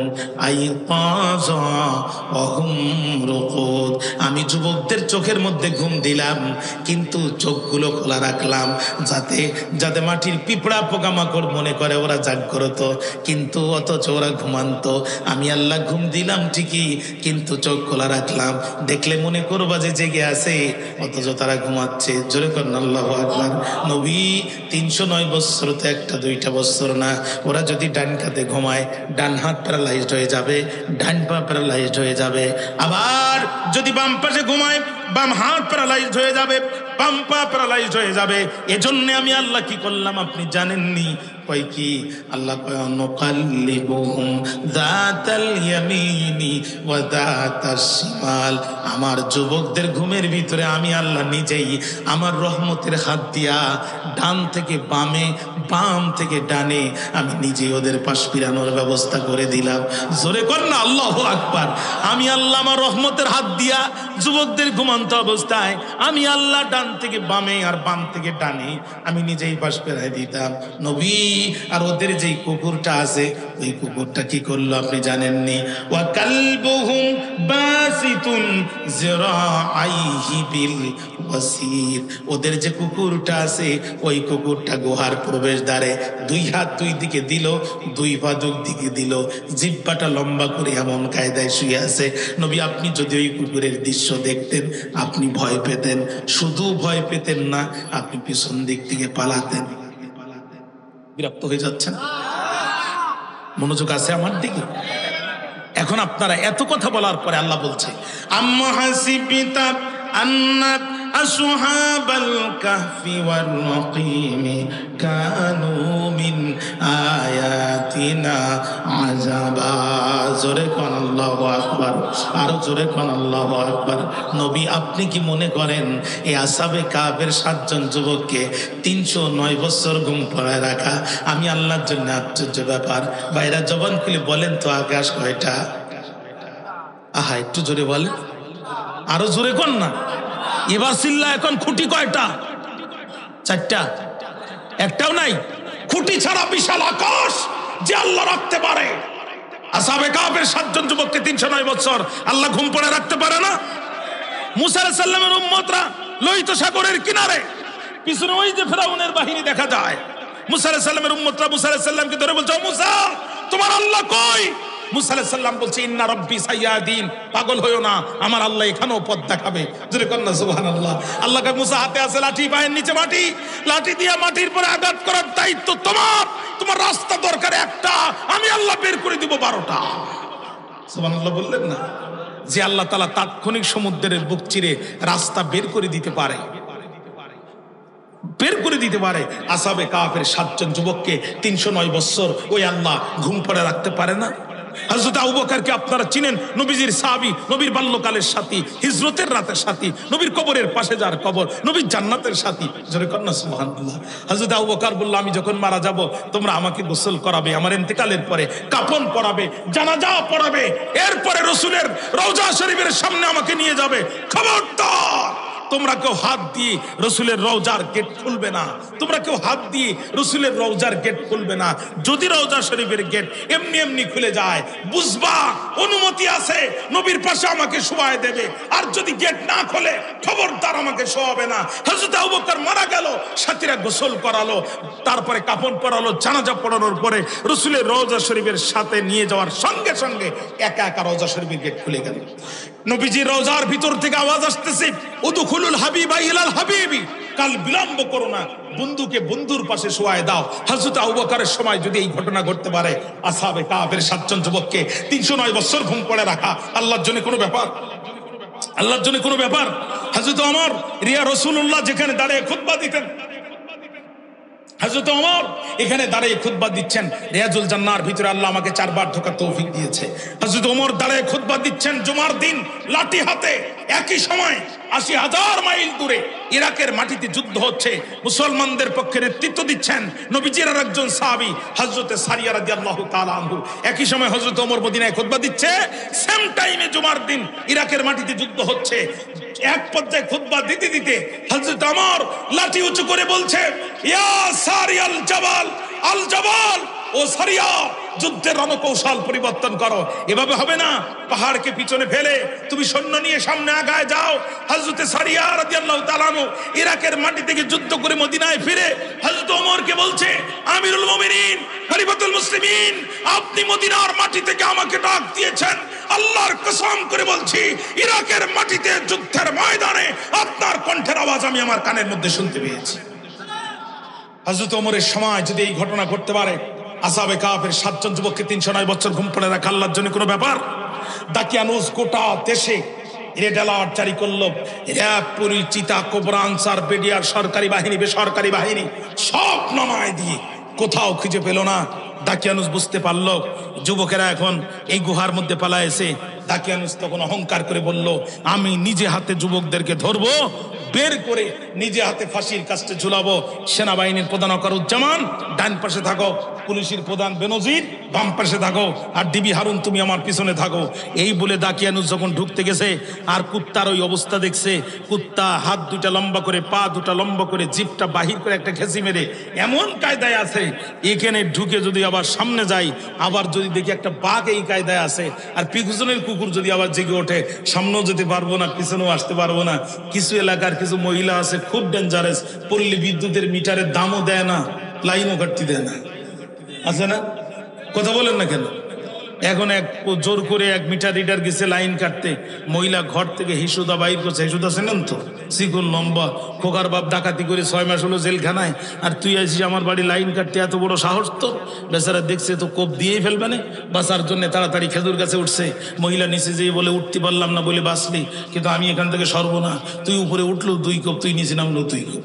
আইকাযা ওয়া হুম রুকুদ। আমি যুবকদের চোখের মধ্যে ঘুম দিলাম, কিন্তু চোখগুলো খোলা রাখলাম যাতে যাতে মাটির পিঁপড়া পোকামাকড় মনে করে ওরা জাগ্রত, কিন্তু অথচ ওরা ঘুমান্ত। আমি আল্লাহ ঘুম দিলাম ঠিকই, কিন্তু চোখ খোলা রাখলাম, দেখলে মনে করবা যে জেগে আছে, অথচ তারা ঘুমাচ্ছে। জোরে করেন আল্লাহু আকবার। নবী 309 বছর তো একটা দুইটা বছর না। ওরা যদি ডান কাতে ঘুমায় ডান হাত প্যারালাইজড হয়ে যাবে, ডান পা প্যারালাইজড হয়ে যাবে। আবার যদি বাম পাশে ঘুমায় বাম হাত প্যারালাইজড হয়ে যাবে, বাম পা প্যারালাইজড হয়ে যাবে। এজন্য আমি আল্লাহ কি করলাম আপনি জানেননি? কই কি, আল্লাহ কয় নুকাল্লিবুহুম যাতাল ইয়ামিনি ওয়া যাতাশ শিমাল। আমার যুবকদের ঘুমের ভিতরে আমি আল্লাহ নিজেই আমার রহমতের হাত দিয়া ডান থেকে বামে, বাম থেকে ডানে আমি নিজেই ওদের পাশ ফিরানোর ব্যবস্থা করে দিলাম। জোরে কর না আল্লাহু আকবার। আমি আল্লাহ আমার রহমতের হাত দিয়া যুবকদের ঘুমানো ঘুমন্ত অবস্থায় আমি আল্লাহ ডান থেকে বামে আর বাম থেকে ডানে আমি নিজেই পাশ ফেরাই দিতাম নবী। আর ওদের যেই কুকুরটা আছে ওই কুকুরটা কি করলো আপনি জানেননি? ওয়া কালবুহুম বাসিতুন যিরাআইহি বিল ওয়াসির, ওদের যে কুকুরটা আছে ওই কুকুরটা গুহার প্রবেশদ্বারে দুই হাত দুই দিকে দিল, দুই পা দুই দিকে দিল, জিহ্বাটা লম্বা করে এমন কায়দায় শুয়ে আছে। নবী আপনি যদি ওই কুকুরের দৃশ্য দেখতেন আপনি ভয় পেতেন, শুধু ভয় পেতেন না, আপনি পিছন দিক থেকে পালাতেন। বিরক্ত হয়ে যাচ্ছেন? মনোযোগ আছে আমার দিকে? এখন আপনারা এত কথা বলার পরে আল্লাহ বলছে আম্মা হাসিবিতা আন্না আসহাবাল কাহফি ওয়ার রাকিম কানু মিন আয়াতিনা আযাবা। জোরে কোন আল্লাহু আকবার, আরো জোরে কোন আল্লাহু আকবার। নবী আপনি কি মনে করেন এই আসহাবে কাহফের 7 জন যুবককে 309 বছর ঘুম পাড়ায় রাখা আমি আল্লাহর জন্য আশ্চর্য ব্যাপার? ভাইরা জবান খুলে বলেন তো আকাশ কয়টা? আহা একটু জোরে বলেন, আরো জোরে কোন না। এবার চিল্লা এখন খুঁটি কয়টা? 4টা, একটাও নাই। খুঁটি ছাড়া বিশাল আকাশ যে আল্লাহ রাখতে পারে, আসহাবে কাহফের 7 জন যুবককে 309 বছর আল্লাহ ঘুম পড়ে রাখতে পারে না? মুসা আলাইহিস সালামের উম্মতরা লোহিত সাগরের কিনারে, পিছনে ওই যে ফেরাউনের বাহিনী দেখা যায়। মুসা আলাইহিস সালামের উম্মতরা মুসা আলাইহিস সালামকে ধরে বলছে ও মুসা তোমার আল্লাহ কই? মুসা আলাইহিস সালাম বলছে ইন্না রাব্বি সাইয়াদিন, পাগল হয়ো না, আমার আল্লাহ এখানেও পথ দেখাবে। জোরে কন্না সুবহানাল্লাহ। আল্লাহকে মুসা হাতে আছে লাঠি, পায়ের নিচে মাটি, লাঠি দিয়ে মাটির পরে আঘাত করার দায়িত্ব তোমার। তোমার রাস্তা দরকার একটা, আমি আল্লাহ বের করে দিব 12টা। সুবহানাল্লাহ বললেন না? যে আল্লাহ তাআলা তাৎক্ষণিক সমুদ্রের বুক চিরে রাস্তা বের করে দিতে পারে, বের করে দিতে পারে। আসহাবে কাহফের 7 জন যুবককে 309 বছর ওই আল্লাহ ঘুম পড়ে রাখতে পারে না? হযরত আবু বকরকে আপনারা চিনেন, নবীজির সাহাবী, নবীর বাল্যকালের সাথী, হিজরতের রাতের সাথী, নবীর কবরের পাশে যার কবর, নবীর জান্নাতের সাথী। জোরে কন্না সুবহানাল্লাহ। হযরত আবু বকর বলল আমি যখন মারা যাব তোমরা আমাকে গোসল করাবে, আমার ইন্তেকালের পরে কাফন পরাবে, জানাজা পড়াবে, এরপরে রাসূলের রওজা শরীফের সামনে আমাকে নিয়ে যাবে। খবরদার তোমরা কেউ হাত দিয়ে রসুলের রওজার গেট খুলবে না, তোমরা কেউ হাত দিয়ে রসুলের রওজার গেট খুলবে না। যদি রওজা শরীফের গেট এমনি এমনি খুলে যায় বুঝবা অনুমতি আছে, নবীর পাশে আমাকে শোয়ায় দেবে। আর যদি গেট না খোলে খবরদার আমাকে শোয়াবে না। হযরত আবু বকর মারা গেল, সাথীরা গোসল করালো, তারপরে কাফন পরালো, জানাজা পড়ানোর পরে রসুলের রওজা শরীফের সাথে নিয়ে যাওয়ার সঙ্গে সঙ্গে একা একা রওজা শরীফের গেট খুলে গেল। নবীজি রওজার ভিতর থেকে আওয়াজ আসতেছে উদখুলুল হাবিবা ইলাল হাবিবি, কাল বিলম্ব করো না, বন্ধুকে বন্ধুর পাশে শোয়ায় দাও। হযরত আবু বকরের সময় যদি এই ঘটনা ঘটতে পারে, আসহাবে কাহফের 7 জন যুবককে 309 বছর ঘুম পড়ে রাখা আল্লাহর জন্য কোনো ব্যাপার? আল্লাহর জন্য কোনো ব্যাপার? হযরত ওমর রিয়া রাসূলুল্লাহ যেখানে দাঁড়িয়ে খুতবা দিতেন, হযরত ওমর এখানে দাঁড়িয়ে খুতবা দিচ্ছেন, রিয়াজুল জান্নাহর ভিতরে আল্লাহ আমাকে 4 বার ঢোকার তৌফিক দিয়েছে। হযরত ওমর দাঁড়িয়ে খুতবা দিচ্ছেন জুমার দিন লাঠি হাতে। একই সময় 80,000 মাইল দূরে ইরাকের মাটিতে যুদ্ধ হচ্ছে, মুসলমানদের পক্ষে নেতৃত্ব দিচ্ছেন নবীজির একজন সাহাবী হযরতে সারিয়া রাদিয়াল্লাহু তাআলা আনহু। একই সময় হযরত ওমর মদিনায় খুতবা দিচ্ছে, সেম টাইমে জুমার দিন ইরাকের মাটিতে যুদ্ধ হচ্ছে। এক পর্যায়ে খুতবা দিতে দিতে হযরত ওমর লাঠি উঁচু করে বলছে ইয়া সারিয়াল জাবাল, আল জাবাল, ও সারিয়া যুদ্ধের রণকৌশল পরিবর্তন করো, এভাবে হবে না। পাহাড়কে পিছনে ফেলে তুমি সৈন্য নিয়ে সামনে আগায় যাও। হযরতে সারিয়া রাদিয়াল্লাহু তাআলা আনহু ইরাকের মাটি থেকে যুদ্ধ করে মদিনায় ফিরে হযরত ওমরকে বলছে আমিরুল মুমিনিন, খলিফাতুল মুসলিমিন, আপনি মদিনার মাটি থেকে আমাকে ডাক দিয়েছেন, আল্লাহর কসম করে বলছি ইরাকের মাটিতে যুদ্ধের ময়দানে আপনার কণ্ঠের আওয়াজ আমি আমার কানের মধ্যে শুনতে পেয়েছি। হযরত ওমরের সময় যদি এই ঘটনা ঘটতে পারে, আসহাবে কাহফের 7 জন যুবককে 309 বছর ঘুম পড়ে রাখা আল্লাহর জন্য কোনো ব্যাপার? দাকিয়ানুস গোটা দেশে রেড অ্যালার্ট জারি করলো। র্যাব, পুলিশ, চিতা, কোবরা, আনসার, বিডিআর, সরকারি বাহিনী, বেসরকারি বাহিনী সব নামায় দিয়ে কোথাও খুঁজে পেল না। দাকিয়ানুস বুঝতে পারলো যুবকেরা এখন এই গুহার মধ্যে পালায়েছে, দাকিয়ানুস তখন অহংকার করে বলল, আমি নিজে হাতে যুবকদেরকে ধরবো, বের করে নিজে হাতে ফাঁসির কাস্টে ঝুলাবো। সেনাবাহিনীর প্রধান ওয়াকারুজ্জামান ডান পাশে থাকো, পুলিশের প্রধান বেনজির বাম পাশে থাকো, আর ডিবি হারুন তুমি আমার পিছনে থাকো। এই বলে দাকিয়ানুস যখন ঢুকতে গেছে, আর কুত্তার ওই অবস্থা দেখছে, কুত্তা হাত দুটা লম্বা করে, পা দুটা লম্বা করে, জিভটা বাহির করে একটা ঘেঁষি মেরে এমন কায়দায় আছে, এখানে ঢুকে যদি আবার সামনে যাই, আবার যদি দেখি একটা বাঘ এই কায়দায় আছে, আর পিছনের কুকুর যদি আবার জেগে ওঠে, সামনেও যেতে পারবো না, পিছনেও আসতে পারবো না। কিছু এলাকার কিছু মহিলা আছে খুব ডেঞ্জারাস, পল্লী বিদ্যুতের মিটারের দামও দেয় না, লাইনও কাটতে দেয় না, আছে না? কথা বলেন না কেন? এখন এক জোর করে এক মিটার রিডার গেছে লাইন কাটতে, মহিলা ঘর থেকে হিসুদা বাইর করছে। হিসুদা চেনেন তো, চিকুন লম্বা, খোকার বাপ ডাকাতি করে 6 মাস হলো জেলখানায়, আর তুই আসিস আমার বাড়ি লাইন কাটতে, এত বড় সাহস তো? বেচারা দেখছে তো কোপ দিয়েই ফেলবে না, বাঁচার জন্য তাড়াতাড়ি খেজুর গাছে উঠছে। মহিলা নিচে যেয়ে বলে, উঠতে পারলাম না বলে বাঁচলি, কিন্তু আমি এখান থেকে সরবো না। তুই উপরে উঠলো 2 কোপ, তুই নিচে নামলো 2 কোপ।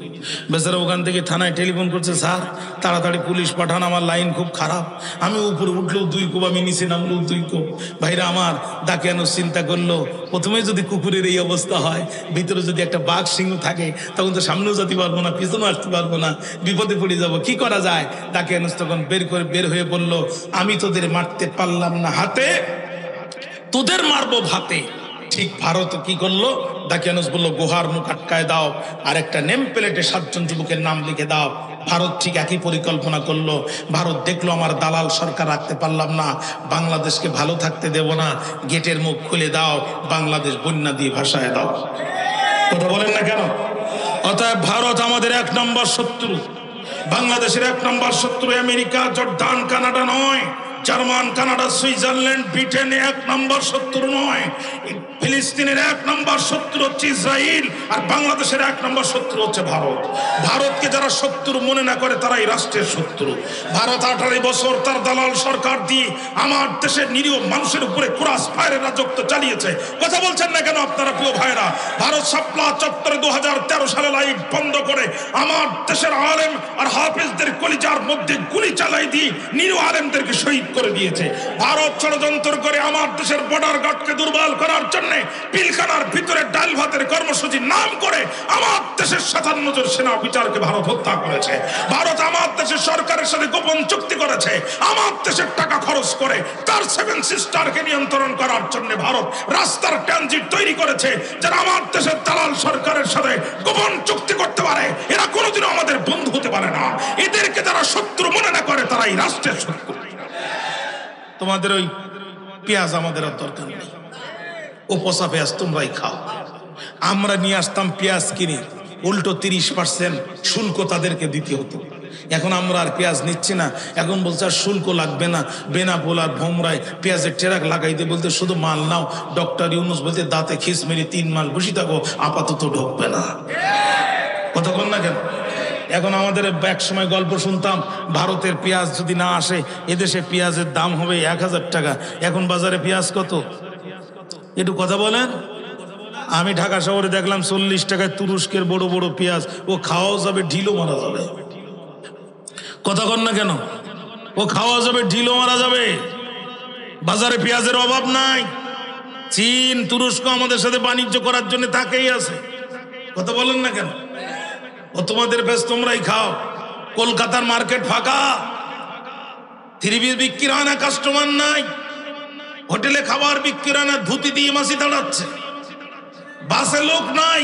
বেচারা ওখান থেকে থানায় টেলিফোন করছে, স্যার তাড়াতাড়ি পুলিশ পাঠান, আমার লাইন খুব খারাপ, আমি উপরে উঠলো 2 কোপ, আমি নিচে নামলো 2 কোপ। ভাইরা আমার, দাকিয়ানুস চিন্তা করলো, প্রথমে যদি কুকুরের এই অবস্থা হয়, ভিতরে যদি একটা বাঘ সিংহ থাকে, তখন তো সামনেও যেতে পারবো না, পিছনেও আসতে পারবো না, বিপদে পড়ে যাবো, কি করা যায়? দাকিয়ানুস তখন বের হয়ে বলল, আমি তোদের মারতে পারলাম না হাতে, তোদের মারবো ভাতে। ঠিক ভারত কি করলো? দাকিয়ানুস বলল, গুহার মুখ আটকায় দাও, আর একটা নেম প্লেটে 7 জন যুবকের নাম লিখে দাও। ভারত ঠিক একই পরিকল্পনা করলো। ভারত দেখলো আমার দালাল সরকার রাখতে পারলাম না, বাংলাদেশকে ভালো থাকতে দেব না, গেটের মুখ খুলে দাও, বাংলাদেশ বন্যা দিয়ে ভাসায় দাও। কথা বলেন না কেন? অতএব ভারত আমাদের 1 নম্বর শত্রু। বাংলাদেশের 1 নম্বর শত্রু আমেরিকা, জর্দান, কানাডা নয়, জার্মান, কানাডা, সুইজারল্যান্ড, ব্রিটেন 1 নম্বর শত্রু নয়। ফিলিস্তিনের 1 নম্বর শত্রু হচ্ছে ইসরায়েল, আর বাংলাদেশের 1 নম্বর শত্রু হচ্ছে ভারত। ভারতকে যারা শত্রু মনে না করে, তারাই রাষ্ট্রের শত্রু। ভারত 18 বছর তার দালাল সরকার দিয়ে আমার দেশের নিরীহ মানুষের উপরে ক্রস ফায়ারের রাজত্ব চালিয়েছে। কথা বলছেন না কেন আপনারা প্রিয় ভাইরা? ভারত শাপলা চত্বরে 2013 সালে লাইট বন্ধ করে আমার দেশের আলেম আর হাফেজদের কলিজার মধ্যে গুলি চালাই দিয়ে নিরীহ আলেমদেরকে শহীদ করে দিয়েছে। ভারত ষড়যন্ত্র করে আমার দেশের বর্ডার গার্ডকে দুর্বল করার জন্য পিলখানার ভিতরে ডাল ভাতের কর্মসূচির নাম করে আমার দেশের 57 জন সেনা বিচারকে ভারত হত্যা করেছে। ভারত আমার দেশের সরকারের সাথে গোপন চুক্তি করেছে, আমার দেশের টাকা খরচ করে তার 7 সিস্টারকে নিয়ন্ত্রণ করার জন্য ভারত রাস্তার ট্রানজিট তৈরি করেছে, যারা আমার দেশের দালাল সরকারের সাথে গোপন চুক্তি করতে পারে, এরা কোনোদিনও আমাদের বন্ধু হতে পারে না। এদেরকে যারা শত্রু মনে না করে, তারাই রাষ্ট্রের শত্রু। তোমাদের ওই পেঁয়াজ আমাদের আর দরকার নেই, ও পচা পেঁয়াজ তোমরাই খাও। আমরা নিয়ে আসতাম পেঁয়াজ কিনে, উল্টো 30% শুল্ক তাদেরকে দিতে হতো। এখন আমরা আর পেঁয়াজ নিচ্ছি না, এখন বলছে আর শুল্ক লাগবে না। বেনাপোল আর ভোমরায় পেঁয়াজের ট্রাক লাগাইতে বলতে শুধু মাল নাও। ডক্টর ইউনুস বলতে দাঁতে খিস মেরে 3 মাস বসে থাকো, আপাতত ঢুকবে না। কথা বল না কেন? এখন আমাদের এক সময় গল্প শুনতাম, ভারতের পেঁয়াজ যদি না আসে, এদেশে পেঁয়াজের দাম হবে 1000 টাকা। এখন বাজারে পেঁয়াজ কত? একটু কথা বলেন। আমি ঢাকা শহরে দেখলাম 40 টাকায় তুরস্কের বড় বড় পেঁয়াজ, ও খাওয়াও যাবে, ঢিলও মারা যাবে। কথা কন না কেন? ও খাওয়া যাবে, ঢিলও মারা যাবে। বাজারে পেঁয়াজের অভাব নাই। চীন, তুরস্ক আমাদের সাথে বাণিজ্য করার জন্য তাকেই আছে। কথা বলেন না কেন? ও তোমাদের বেশ, তোমরাই খাও। কলকাতার মার্কেট ফাঁকা, 3 পিস বিক্রি হয় না, কাস্টমার নাই। হোটেলে খাবার বিক্রি হয় না, ধুতি দিয়ে মাসি দাঁড়াচ্ছে। বাসে লোক নাই,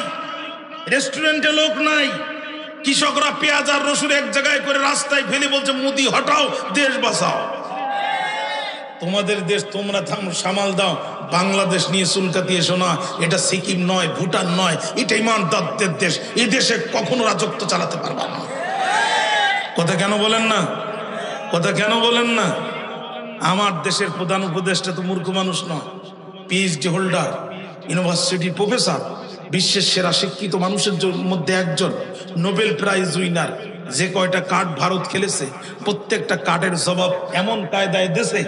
রেস্টুরেন্টে লোক নাই। কৃষকরা পেঁয়াজ আর রসুন এক জায়গায় করে রাস্তায় ফেলে বলছে, মোদি হটাও, দেশ বাঁচাও। তোমাদের দেশ তোমরা সামাল দাও। বাংলাদেশ নিয়ে চুলকাতি এসো না। এটা সিকিম নয়, ভুটান নয়, এটা ইমানদারদের দেশ। এই দেশে কখনো রাজত্ব চালাতে পারবা না। কথা কেন বলেন না? কথা কেন বলেন না? আমার দেশের প্রধান উপদেষ্টা তো মূর্খ মানুষ নয়, পিএইচডি হোল্ডার, ইউনিভার্সিটির প্রফেসর, বিশ্বের সেরা শিক্ষিত মানুষের মধ্যে একজন, নোবেল প্রাইজ উইনার। যে কয়টা কার্ড ভারত খেলেছে, প্রত্যেকটা কার্ডের জবাব এমন কায়দায় দেশে,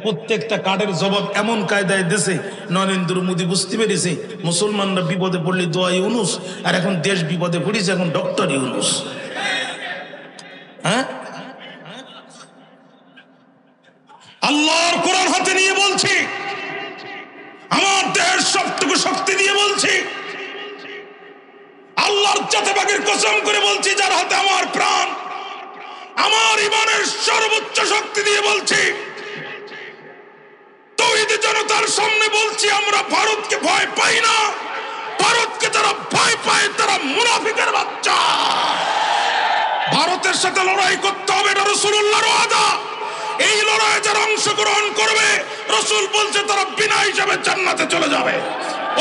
প্রত্যেকটা কার্ডের জবাব এমন কায়দায় দেশে। নরেন্দ্র মোদী বুঝতে পেরেছে মুসলমানরা বিপদে পড়লে দোয়া ইউনুস, আর এখন দেশ বিপদে পড়েছে, এখন ডক্টর ইউনুস। হ্যাঁ, আল্লাহর কোরআন হাতে নিয়ে বলছি, শক্তি দিয়ে বলছি, আল্লাহর জাতেবাগের কসম করে বলছি, যার হাতে আমার প্রাণ, আমার ইমানের সর্বোচ্চ শক্তি দিয়ে বলছি, তৌহিদি জনতার সামনে বলছি, আমরা ভারতকে ভয় পাই না। ভারতকে যারা ভয় পায় তারা মুনাফিকের বাচ্চা। ভারতের সাথে লড়াই করতে হবে, এটা রাসূলুল্লাহর ওয়াদা। এই লড়াইয়ে যারা অংশগ্রহণ করবে, রাসূল বলছে তারা বিনা হিসাবে জান্নাতে চলে যাবে।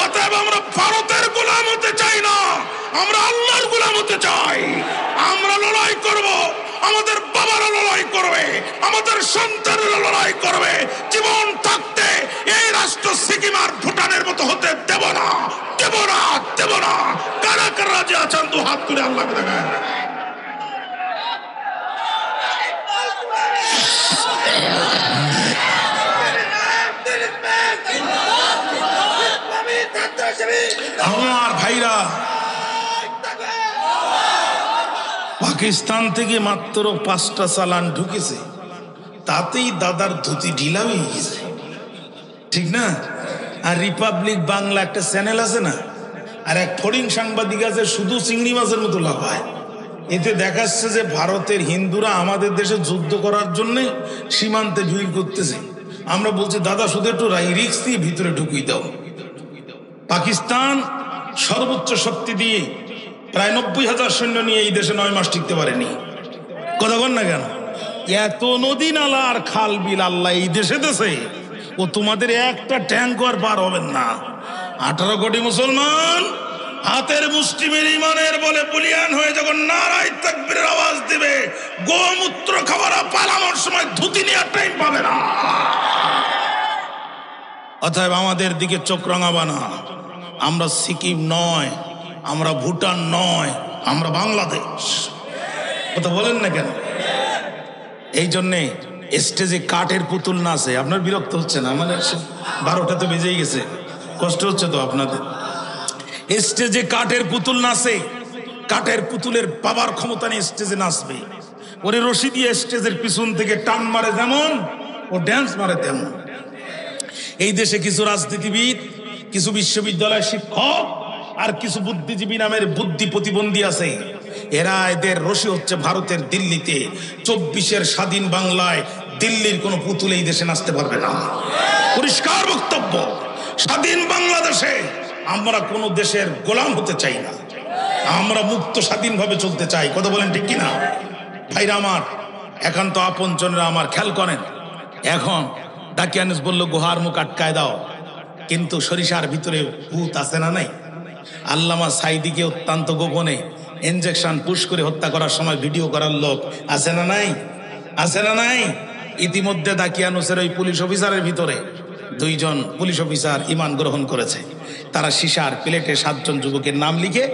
অতএব আমরা ভারতের গোলাম হতে চাই না, আমরা আল্লাহর গোলাম হতে চাই। আমরা লড়াই করব, আমাদের বাবারা লড়াই করবে, আমাদের সন্তানরা লড়াই করবে। জীবন থাকতে এই রাষ্ট্র সিকিম আর ভুটানের মতো হতে দেব না, দেব না, দেব না। কারা কারা রাজি আছেন তো হাত তুলে আল্লাহকে দেখায়। আমার ভাইরা, পাকিস্তান থেকে মাত্র 5টা চালান ঢুকেছে, তাতেই দাদার ধুতি ঢিলা হয়ে গেছে, ঠিক না? আর রিপাবলিক বাংলা একটা চ্যানেল আছে না, আর এক ফড়িং সাংবাদিক আছে, শুধু চিংড়ি মাছের মতো লাফায়। এতে দেখাচ্ছে যে ভারতের হিন্দুরা আমাদের দেশে যুদ্ধ করার জন্য সীমান্তে ভিড় করতেছে। আমরা বলছি দাদা শুধু একটু রিস্ক দিয়ে ভিতরে ঢুকিয়ে দাও। পাকিস্তান সর্বোচ্চ শক্তি দিয়ে প্রায় 90,000 সৈন্য নিয়ে এই দেশে 9 মাস টিকতে পারেনি। কথা বল না কেন? এত নদী নালা আর খাল বিল আল্লাহ এই দেশে দেশে, ও তোমাদের একটা ট্যাঙ্ক আর পার হবেন না। 18 কোটি মুসলমান হাতের মুষ্টিমের ইমানের বলে বলিয়ান হয়ে যখন নারায়ে তাকবীরের আওয়াজ দিবে, গোমূত্র খাওয়ারা পালানোর সময় ধুতি নেওয়ার টাইম পাবে না। অতএব আমাদের দিকে চোখ রাঙাবা না। আমরা সিকিম নয়, আমরা ভুটান নয়, আমরা বাংলাদেশ। কথা বলেন না কেন? এই জন্যে স্টেজে কাঠের পুতুল নাচে, আপনার বিরক্ত হচ্ছে না? আমাদের 12টা তো বেজেই গেছে, কষ্ট হচ্ছে তো আপনাদের। স্টেজে কাঠের পুতুল নাচে, কাঠের পুতুলের বাবার ক্ষমতা নিয়ে স্টেজে নাচবে। ওরে রশি দিয়ে স্টেজের পিছন থেকে টান মারে যেমন, ও ড্যান্স মারে তেমন। এই দেশে কিছু রাজনীতিবিদ, কিছু বিশ্ববিদ্যালয় শিক্ষক আর কিছু বুদ্ধিজীবী নামের বুদ্ধি প্রতিবন্ধী আছে। এরা এদের রশি হচ্ছে ভারতের দিল্লিতে। 24-এর স্বাধীন বাংলায় দিল্লির কোনো পুতুল এই দেশে নাচতে পারবে না। পরিষ্কার বক্তব্য। স্বাধীন বাংলাদেশে আমরা কোনো দেশের গোলাম হতে চাই না, আমরা মুক্ত স্বাধীনভাবে চলতে চাই। কথা বলেন ঠিক কিনা? ভাইরা আমার, একান্ত আপনজনরা আমার, খেয়াল করেন। এখন ডাকিয়ানুস বলল গুহার মুখ আটকায় দাও, কিন্তু সরিষার ভিতরে ভূত আছে না নাই? আল্লামা সাইদিকে অত্যন্ত গোপনে ইনজেকশন পুশ করে হত্যা করার সময় ভিডিও করার লোক আছে না নাই? আছে না নাই? ইতিমধ্যে ডাকিয়ানুসের ওই পুলিশ অফিসারের ভিতরে 2 জন পুলিশ অফিসার ঈমান গ্রহণ করেছে। তারা সিসার প্লেটে 7 জন যুবকের নাম লিখে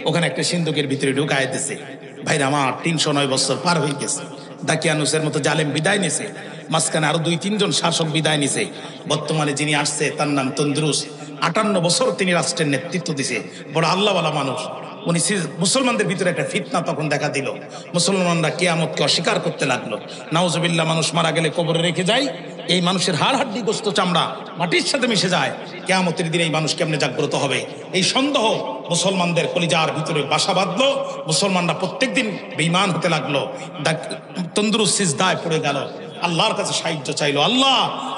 ওখানে একটা সিন্ধুকের ভিতরে ঢুকায় দিয়েছে। ভাইরা আমার, 309 বছর পার হয়ে গেছে। ডাকিয়ানুসের মতো জালেম বিদায় নিছে, মাঝখানে আরো 2-3 জন শাসক বিদায় নিছে। বর্তমানে যিনি আসছে তার নাম তন্দুরুস। 58 বছর তিনি রাষ্ট্রের নেতৃত্ব দিছে, বড় আল্লাহওয়ালা মানুষ। উনি মুসলমানদের ভিতরে একটা ফিতনা তখন দেখা দিল। মুসলমানরা কিয়ামতকে অস্বীকার করতে লাগলো। নাউজুবিল্লাহ, মানুষ মারা গেলে কবরে রেখে যায়, এই মানুষের হাড় হাড্ডি গোস্ত চামড়া মাটির সাথে মিশে যায়। কিয়ামতের দিনে এই মানুষ কেমনে জাগ্রত হবে? এই সন্দেহ মুসলমানদের কলিজার ভিতরে বাসা বাঁধলো। মুসলমানরা প্রত্যেকদিন বেঈমান হতে লাগলো। তন্দুরুস সিজদায় পড়ে গেল, আল্লাহর কাছে সাহায্য চাইলো, আল্লাহ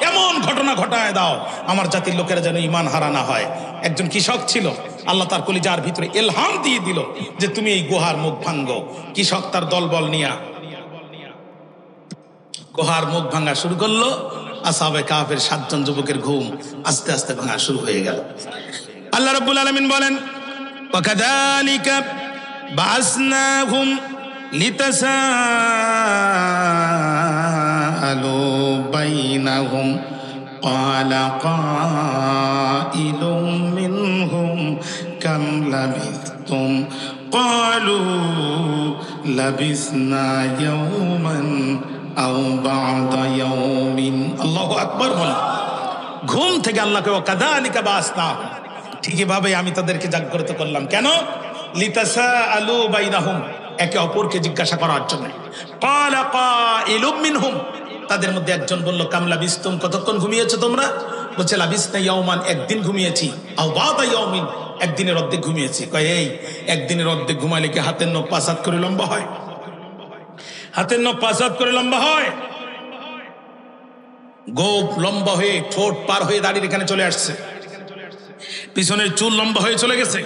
এমন ঘটনা ঘটায় দাও আমার জাতির লোকেরা যেন ঈমান হারা না হয়। একজন কৃষক ছিল, আল্লাহ তার কলিজার ভিতরে ইলহাম দিয়ে দিল যে তুমি এই গুহার মুখ ভাঙ্গো। কৃষক তার দলবল নিয়া গুহার মুখ ভাঙা শুরু করলো। আসহাবে কাহফের 7 জন যুবকের ঘুম আস্তে আস্তে ভাঙা শুরু হয়ে গেল। আল্লাহ রাব্বুল আলামিন বলেন, ওয়াকাযালিকা বা'আসনাহুম লিতাসাআলু বাইনাহুম ক্বালা কাইলুম মিনহুম কাম লাবিথতুম ক্বালু লাবিসনা ইয়াওমান আও বা'দা ইয়াওমিন। আল্লাহু আকবার বলেন। ঘুম থেকে আল্লাহকে ওয়াকাযালিকা বা'আসনাহুম, ঠিকই ভাবে আমি তাদেরকে জাগ্রত করলাম। কেন? লিতাসাআলু বাইনাহুম, একে অপরকে জিজ্ঞাসা করার জন্য। ক্বালা কাইলুম মিনহুম, তাদের মধ্যে একজন বলল কাম লাবিসতুম, কতক্ষণ ঘুমিয়েছো তোমরা? বলছে লাবিসনা ইয়াওমান, একদিন ঘুমিয়েছি, আও বাদা ইয়াওমিন, একদিনের অর্ধেক ঘুমিয়েছি। কয় এই একদিনের অর্ধেক ঘুমাইলে কি হাতের নখ 5 হাত করে লম্বা হয়? হাতের নখ 5 হাত করে লম্বা হয়? গোপ লম্বা হয়ে ঠোঁট পার হয়ে দাড়ির এখানে চলে আসছে, পিছনের চুল লম্বা হয়ে চলে গেছে।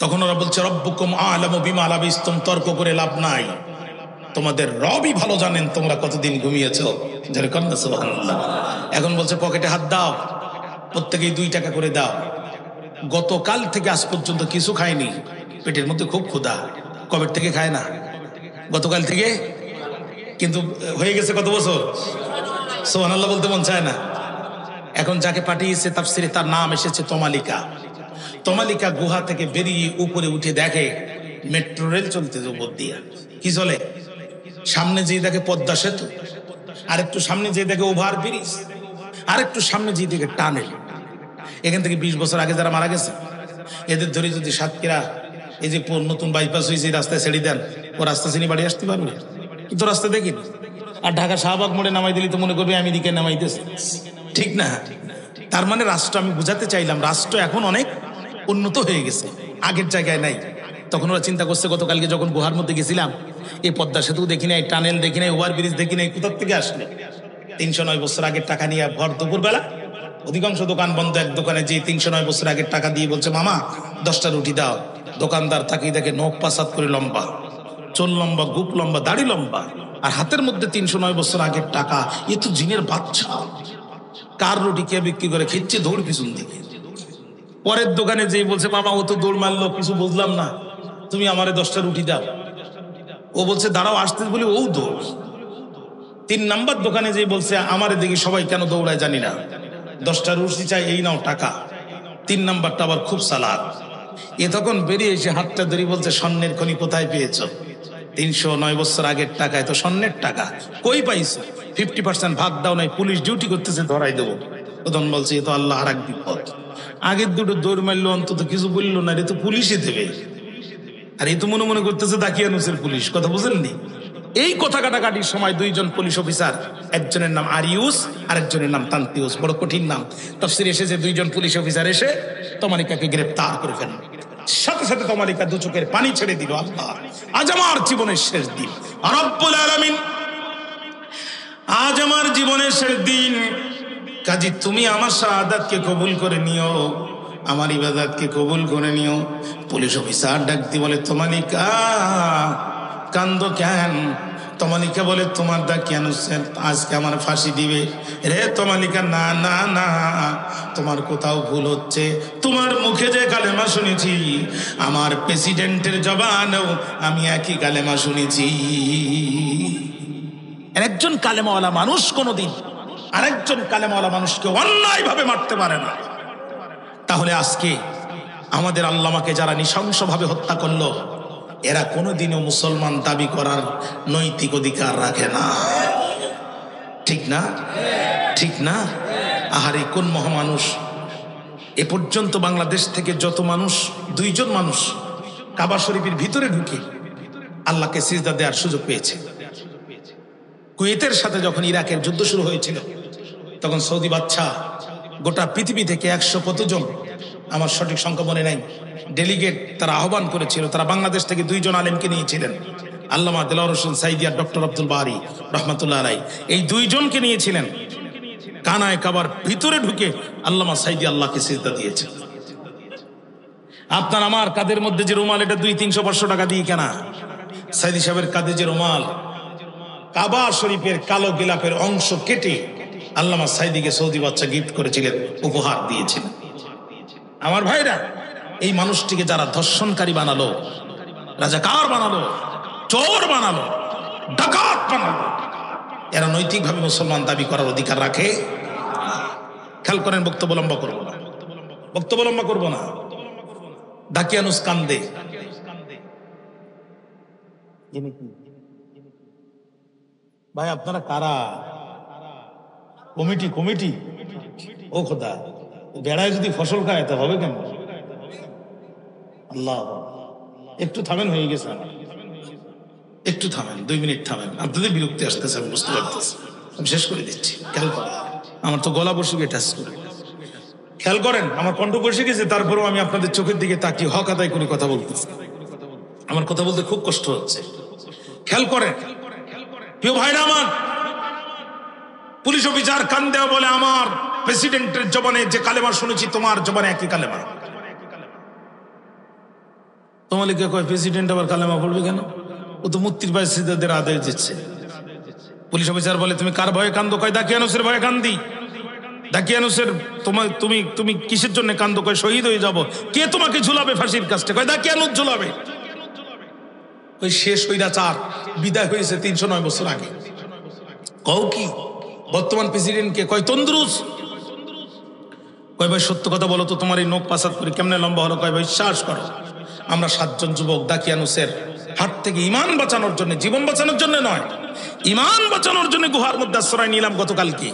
তখন ওরা বলছে রব্বুকুম আ'লামু বিমা লাবিসতুম, তর্ক করে লাভ নাই, তোমাদের রবই ভালো জানেন তোমরা কতদিন ঘুমিয়েছো। যেরকম না সুবহানাল্লাহ। এখন বলছে পকেটে হাত দাও, প্রত্যেকেই 2 টাকা করে দাও। গতকাল থেকে আজ পর্যন্ত কিছু খায়নি, পেটের মধ্যে খুব ক্ষুধা। কবে থেকে খায় না? গতকাল থেকে। কিন্তু হয়ে গেছে কত বছর? সুবহানাল্লাহ বলতে মন চায় না। এখন যাকে পাঠিয়েছে তাফসিরে তার নাম এসেছে তমালিকা। তমালিকা গুহা থেকে বেরিয়ে উপরে উঠে দেখে মেট্রো রেল চলতেছে উপর দিয়া। কি চলে? সামনে যেয়ে দেখে পদ্মা সেতু, আরেকটু সামনে যেয়ে দেখে ওভার ব্রিজ, আরেকটু সামনে যেয়ে দেখে টানেল। এখান থেকে 20 বছর আগে যারা মারা গেছে এদের ধরে যদি সাতক্ষীরা এই যে নতুন বাইপাস হয়েছে রাস্তায় ছেড়ে দেন, ও রাস্তা চিনি বাড়ি আসতে পারবে? কিন্তু রাস্তা দেখিনি। আর ঢাকা শাহবাগ মোড়ে নামাই দিলি তো মনে করবে আমেরিকায় নামাইতেছে, ঠিক না? তার মানে রাষ্ট্র, আমি বুঝাতে চাইলাম রাষ্ট্র এখন অনেক উন্নত হয়ে গেছে, আগের জায়গায় নাই। তখন ওরা চিন্তা করছে গতকালকে যখন গুহার মধ্যে গেছিলাম এই পদ্মা সেতু দেখি নাই, টানেল দেখি নাই, ওভার ব্রিজ দেখি নাই, কোথার থেকে আসলে? 309 বছর আগের টাকা নিয়ে ভর দুপুর বেলা অধিকাংশ দোকান বন্ধ, এক দোকানে যে 309 বছর আগের টাকা দিয়ে বলছে মামা 10টা রুটি দাও। দোকানদার তাকিয়ে দেখে নখ 5 হাত করে লম্বা, চুল লম্বা, গুপ লম্বা, দাড়ি লম্বা, আর হাতের মধ্যে 309 বছর আগের টাকা। এ তো জিনের বাচ্চা। কার রুটি কে বিক্রি করে খেচ্ছে দৌড় পিছন দিকে। পরের দোকানে যেই বলছে মামা ও তো দৌড় মারলো, কিছু বুঝলাম না, তুমি আমারে 10টা রুটি দাও। ও বলছে দাঁড়াও আসতে বলে ও দৌড়। 3 নাম্বার দোকানে যেই বলছে আমারে দেখি সবাই কেন দৌড়ায় জানি না, 10টা রুটি চাই, এই নাও টাকা। 3 নাম্বারটা আবার খুব সালাদ। এ তখন বেরিয়ে এসে হাতটা ধরে বলছে স্বর্ণের খনি কোথায় পেয়েছো? 309 বছর আগের টাকায় তো স্বর্ণের টাকা কই পাইছো? 50% ভাগ দাও নাই, পুলিশ ডিউটি করতেছে, ধরাই দেবো। তখন বলছে এ তো আল্লাহ আর এক বিপদ। আগের দুটো দৌড় মারলো, অন্তত কিছু বললো না, এ তো পুলিশই দেবে। আর এই তো মনে মনে করতেছে দাকিয়ানুসের পুলিশ। কথা বুঝেননি? এই কথা কাটাকাটির সময় 2 জন পুলিশ অফিসার, একজনের নাম আরিউস আর একজনের নাম তান্তিউস, বড় কঠিন নাম। তাফসীরে এসেছে 2 জন পুলিশ অফিসার এসে তমালিকাকে গ্রেফতার করে ফেলল। সাথে সাথে তমালিকা 2 চোখের পানি ছেড়ে দিল, আল্লাহ আজ আমার জীবনের শেষ দিন। রব্বুল আলামিন, আজ আমার জীবনের শেষ দিন, কাজী তুমি আমার শাহাদাতকে কবুল করে নিও, আমার ইবাদতকে কবুল করে নিও। পুলিশ অফিসার ডাক দিয়ে বলে তমালিকা কান্দো কেন? তমালিকা বলে তোমার দাকিয়ানুস আজকে আমার ফাঁসি দিবে। রে তমালিকা, না না না, তোমার কোথাও ভুল হচ্ছে। তোমার মুখে যে কালেমা শুনেছি, আমার প্রেসিডেন্টের জবানেও আমি একই কালেমা শুনেছি। একজন কালেমাওয়ালা মানুষ কোনোদিন আরেকজন কালেমাওয়ালা মানুষকে অন্যায় ভাবে মারতে পারে না। তাহলে আজকে আমাদের আল্লামাকে যারা নৃশংসভাবে হত্যা করলো, এরা কোনোদিনও মুসলমান দাবি করার নৈতিক অধিকার রাখে না, ঠিক না? ঠিক না? আহারে কোন মহামানুষ! এ পর্যন্ত বাংলাদেশ থেকে যত মানুষ, 2 জন মানুষ কাবা শরীফের ভিতরে ঢুকে আল্লাহকে সিজদা দেওয়ার সুযোগ পেয়েছে। কুয়েতের সাথে যখন ইরাকের যুদ্ধ শুরু হয়েছিল, তখন সৌদি বাদশা গোটা পৃথিবী থেকে 100 কতজন, আমার সঠিক সংখ্যা মনে নাই, ডেলিগেট তারা আহ্বান করেছিল। তারা বাংলাদেশ থেকে 2 জন আলেমকে নিয়েছিলেন, আল্লামা দেলাওয়ার হোসেন সাইদি আর ডক্টর আব্দুল বারি রহমাতুল্লাহ আলাই। এই 2 জনকে নিয়েছিলেন। কানায় কাবার ভিতরে ঢুকে আল্লামা সাইদি আল্লাহকে সিজদা দিয়েছে। আপনার আমার কাদের মধ্যে যে রুমাল, এটা 200-300-500 টাকা দিয়ে কেনা। সাইদি সাহেবের কাঁধে যে রুমাল, কাবা শরীফের কালো গিলাফের অংশ কেটে আল্লামা সাইদিকে সৌদি বাদশা গিফট করেছিলেন, উপহার দিয়েছিলেন। আমার ভাইরা, এই মানুষটিকে যারা ধর্ষণকারী বানালো, রাজাকার বানালো, চোর বানালো, ডাকাত বানালো, এরা নৈতিকভাবে মুসলমান দাবি করার অধিকার রাখে? খেয়াল করেন, বক্তব্য লম্বা করবো না, বক্তব্য লম্বা করবো না। দাকিয়ানুস কান্দে। ভাই আপনারা কারা? Committee committee? ও খোদা, বেড়ায় যদি ফসল খায় তা হবে কেন? আল্লাহ, একটু থামেন, হয়ে গেছে আমার, একটু থামেন, 2 মিনিট থামেন। আপনাদের বিরক্তি আসতেছে, আমি বুঝতে পারতেছি, আমি শেষ করে দিচ্ছি। খেয়াল করেন। আমার তো গলা বসে গিয়ে টাচ করে। খেয়াল করেন, আমার কণ্ঠ বসে গেছে, তারপরেও আমি আপনাদের চোখের দিকে তাকিয়ে হক আদায় করে কথা বলতেছি। আমার কথা বলতে খুব কষ্ট হচ্ছে। খেয়াল করেন প্রিয় ভাইরা আমার, পুলিশ অফিসার কান দেওয়া বলে আমার প্রেসিডেন্টের জবানে যে কালেমা শুনেছি তোমার জবানে একই কালেমা। তোমালিকে কয় প্রেসিডেন্ট আবার কালেমা পড়বে কেন? ও তো মুক্তির বাসীদের আদেশ দিচ্ছে। পুলিশ অফিসার বলে তুমি কার ভয়ে কান্দো? কয় দাকিয়ানুসের ভয়ে কান্দি। দাকিয়ানুসের তুমি কিসের জন্য কান্দো? কয় শহীদ হয়ে যাব। কে তোমাকে ঝুলাবে ফাঁসির কাস্টে? কয় দাকিয়ানুস ঝুলাবে। ওই শেষ স্বৈরাচার বিদায় হয়েছে 309 বছর আগে। কও কি বর্তমান প্রেসিডেন্ট কে? কয় তন্দুরুস। কয় ভাই সত্য কথা বলো তো, তোমার এই নখ পাসাদ করে কেমনে লম্বা হলো? কয় ভাই বিশ্বাস করো, আমরা 7 জন যুবক দাকিয়ানুসের হাত থেকে ইমান বাঁচানোর জন্য, জীবন বাঁচানোর জন্য নয়, ইমান বাঁচানোর জন্য গুহার মধ্যে আশ্রয় নিলাম গতকালকে।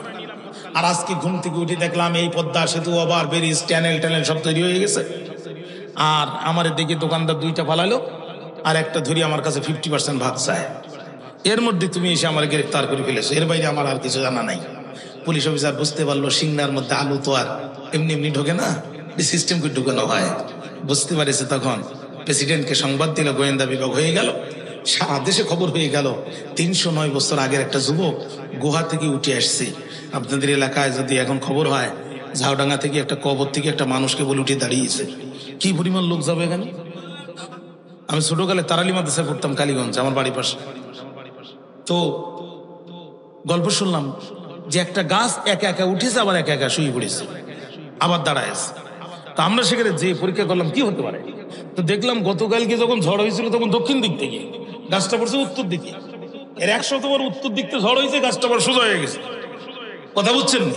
আর আজকে ঘুম থেকে উঠে দেখলাম এই পদ্মা সেতু, আবার ব্রিজ, টানেল সব তৈরি হয়ে গেছে। আর আমার দিকে দোকানদার 2টা ফালালো, আর একটা ধরি আমার কাছে 50% ভাগ চায়। এর মধ্যে তুমি এসে আমার গ্রেফতার করে ফেলেছো, এর বাইরে আমার আর কিছু জানা নাই। পুলিশ অফিসার বুঝতে পারলো সিংনার মধ্যে আলু তো আর এমনি এমনি ঢোকে না, সিস্টেম করে ঢুকানো হয়। বুঝতে পারেছে তখন প্রেসিডেন্টকে সংবাদ দিল, গোয়েন্দা বিভাগ হয়ে গেল, সারা দেশে খবর হয়ে গেল 309 বছর আগের একটা যুবক গুহা থেকে উঠে আসছে। আপনাদের এলাকায় যদি এখন খবর হয় ঝাউডাঙ্গা থেকে একটা কবর থেকে একটা মানুষকে বলে উঠে দাঁড়িয়েছে, কি পরিমাণ লোক যাবে এখানে। আমি ছোটকালে তারালি মাদ্রাসায় পড়তাম কালীগঞ্জ, আমার বাড়ির পাশে। তো গল্প শুনলাম যে একটা গাছ একা একা উঠেছে, আবার একা একা শুয়ে পড়েছে, আবার দাঁড়ায় আছে। তা আমরা সেখানে যে পরীক্ষা করলাম কি হতে পারে। তো দেখলাম গতকালকে যখন ঝড় হয়েছিল তখন দক্ষিণ দিক থেকে, গাছটা পড়ছে উত্তর দিকে। এর 100 বার উত্তর দিক থেকে ঝড় হয়েছে, গাছটা আবার সোজা হয়ে গেছে। কথা বুঝছেন না?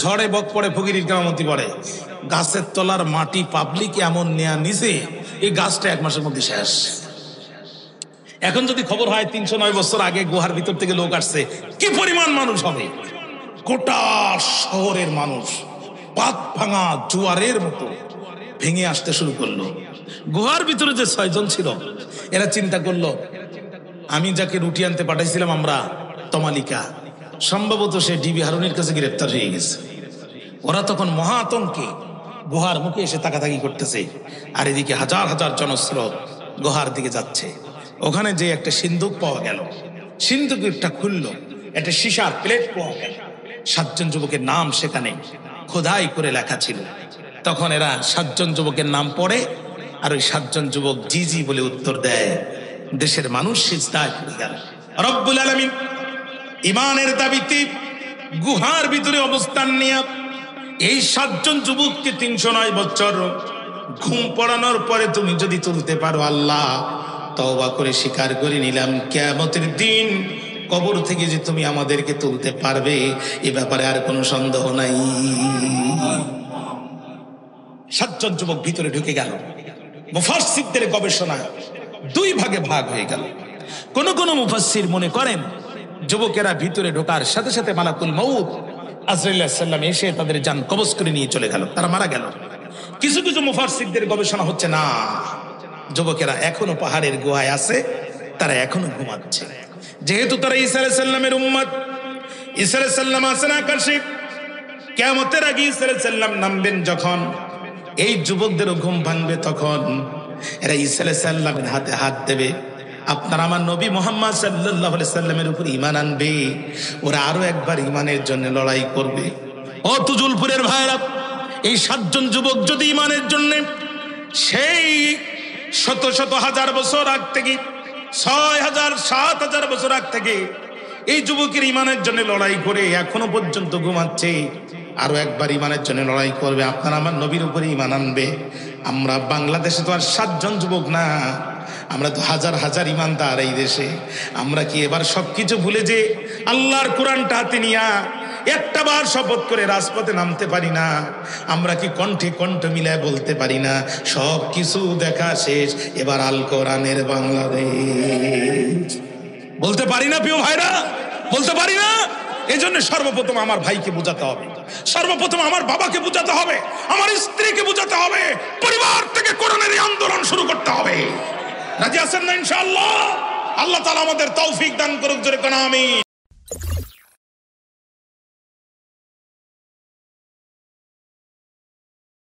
ঝড়ে বক পড়ে, ফকিরের কেরামতি পড়ে। গাছের তলার মাটি পাবলিক এমন নেয়া নিছে, এই গাছটা 1 মাসের মধ্যে শেষ। এখন যদি খবর হয় 309 বছর আগে গুহার ভিতর থেকে লোক আসছে, কি পরিমাণ মানুষ হবে। গোটা শহরের মানুষ পাত ভাঙা জোয়ারের মতো ভেঙে আসতে শুরু করলো। গুহার ভিতরে যে 6 জন ছিল, এরা চিন্তা করলো আমি যাকে রুটি আনতে পাঠাইছিলাম আমরা, তমালিকা, সম্ভবত সে ডিবি হারুনের কাছে গ্রেফতার হয়ে গেছে। ওরা তখন মহা আতঙ্কে গুহার মুখে এসে তাকাতাকি করতেছে। আর এদিকে হাজার হাজার জনস্রোত গুহার দিকে যাচ্ছে। ওখানে যে একটা সিন্দুক পাওয়া গেল, সিন্দুকটা খুললো, একটা সীসার প্লেট পাওয়া গেল। 7 জন যুবকের নাম সেখানে খোদাই করে লেখা ছিল। তখন এরা 7 জন যুবকের নাম পড়ে, আর ওই 7 জন যুবক জি জি বলে উত্তর দেয়। দেশের মানুষ সিজদায় পড়ে গেল। রব্বুল আলামিন ইমানের দাবিতে গুহার ভিতরে অবস্থান নিয়ে এই 7 জন যুবককে 309 বছর ঘুম পড়ানোর পরে তুমি যদি তুলতে পারো, আল্লাহ তওবা করে স্বীকার করে নিলাম, কিয়ামতের দিন কবর থেকে যে তুমি আমাদেরকে তুলতে পারবে, এ ব্যাপারে আর কোনো সন্দেহ নাই। 7 জন যুবক ভিতরে ঢুকে গেল। মুফাসসিরদের গবেষণা 2 ভাগে ভাগ হয়ে গেল। কোন কোন মুফাসসির মনে করেন যুবকেরা ভিতরে ঢোকার সাথে সাথে মালাকুল মউত আজরাইল আলাইহিস সালাম এসে তাদের জান কবজ করে নিয়ে চলে গেল, তারা মারা গেল। কিছু কিছু মুফাসসিরদের গবেষণা হচ্ছে না, যুবকেরা এখনো পাহাড়ের গুহায় আছে, তারা এখনো ঘুমাচ্ছে। যেহেতু তারা ঈসা আলাইহিস সালামের উম্মত, ঈসা আলাইহিস সালাম আছেন আকাশে, কিয়ামতের আগে ঈসা আলাইহিস সালাম নামবেন যখন, এই যুবকদেরও ঘুম ভাঙবে, তখন এরা ঈসা আলাইহিস সালামের হাতে হাত দেবে, আপনার আমার নবী মুহাম্মদ সাল্লাল্লাহু আলাইহি সাল্লামের উপর ঈমান আনবে। ওরা আরো একবার ঈমানের জন্য লড়াই করবে। ও তুজুলপুরের ভাইরা, এই 7 জন যুবক যদি ঈমানের জন্য সেই শত শত হাজার বছর আগ থেকে, 6000 7000 বছর আগ থেকে এই যুবকের ঈমানের জন্য লড়াই করে এখনো পর্যন্ত ঘুমাচ্ছে, আরো একবার ঈমানের জন্য লড়াই করবে, আপনার আমার নবীর উপরে ঈমান আনবে। আমরা বাংলাদেশে তো আর 7 জন যুবক না, আমরা তো হাজার হাজার ঈমানদার এই দেশে। আমরা কি এবার সবকিছু ভুলে যে আল্লাহর কোরআনটা হাতে নিয়া একটা বার শপথ করে রাজপথে নামতে পারি না? আমরা কি কণ্ঠে কণ্ঠ মিলায় বলতে পারি না সব কিছু দেখা শেষ, এবার আল কোরআনের বাংলাদেশ? বলতে পারি না প্রিয় ভাইরা, বলতে পারি না। এই জন্য সর্বপ্রথম আমার ভাইকে বোঝাতে হবে, সর্বপ্রথম আমার বাবাকে বোঝাতে হবে, আমার স্ত্রীকে বোঝাতে হবে, পরিবার থেকে কোরআনের আন্দোলন শুরু করতে হবে। রাজি আছেন না ইনশাআল্লাহ? আল্লাহ তাআলা আমাদের তৌফিক দান করুক, জোরে কোন আমিন।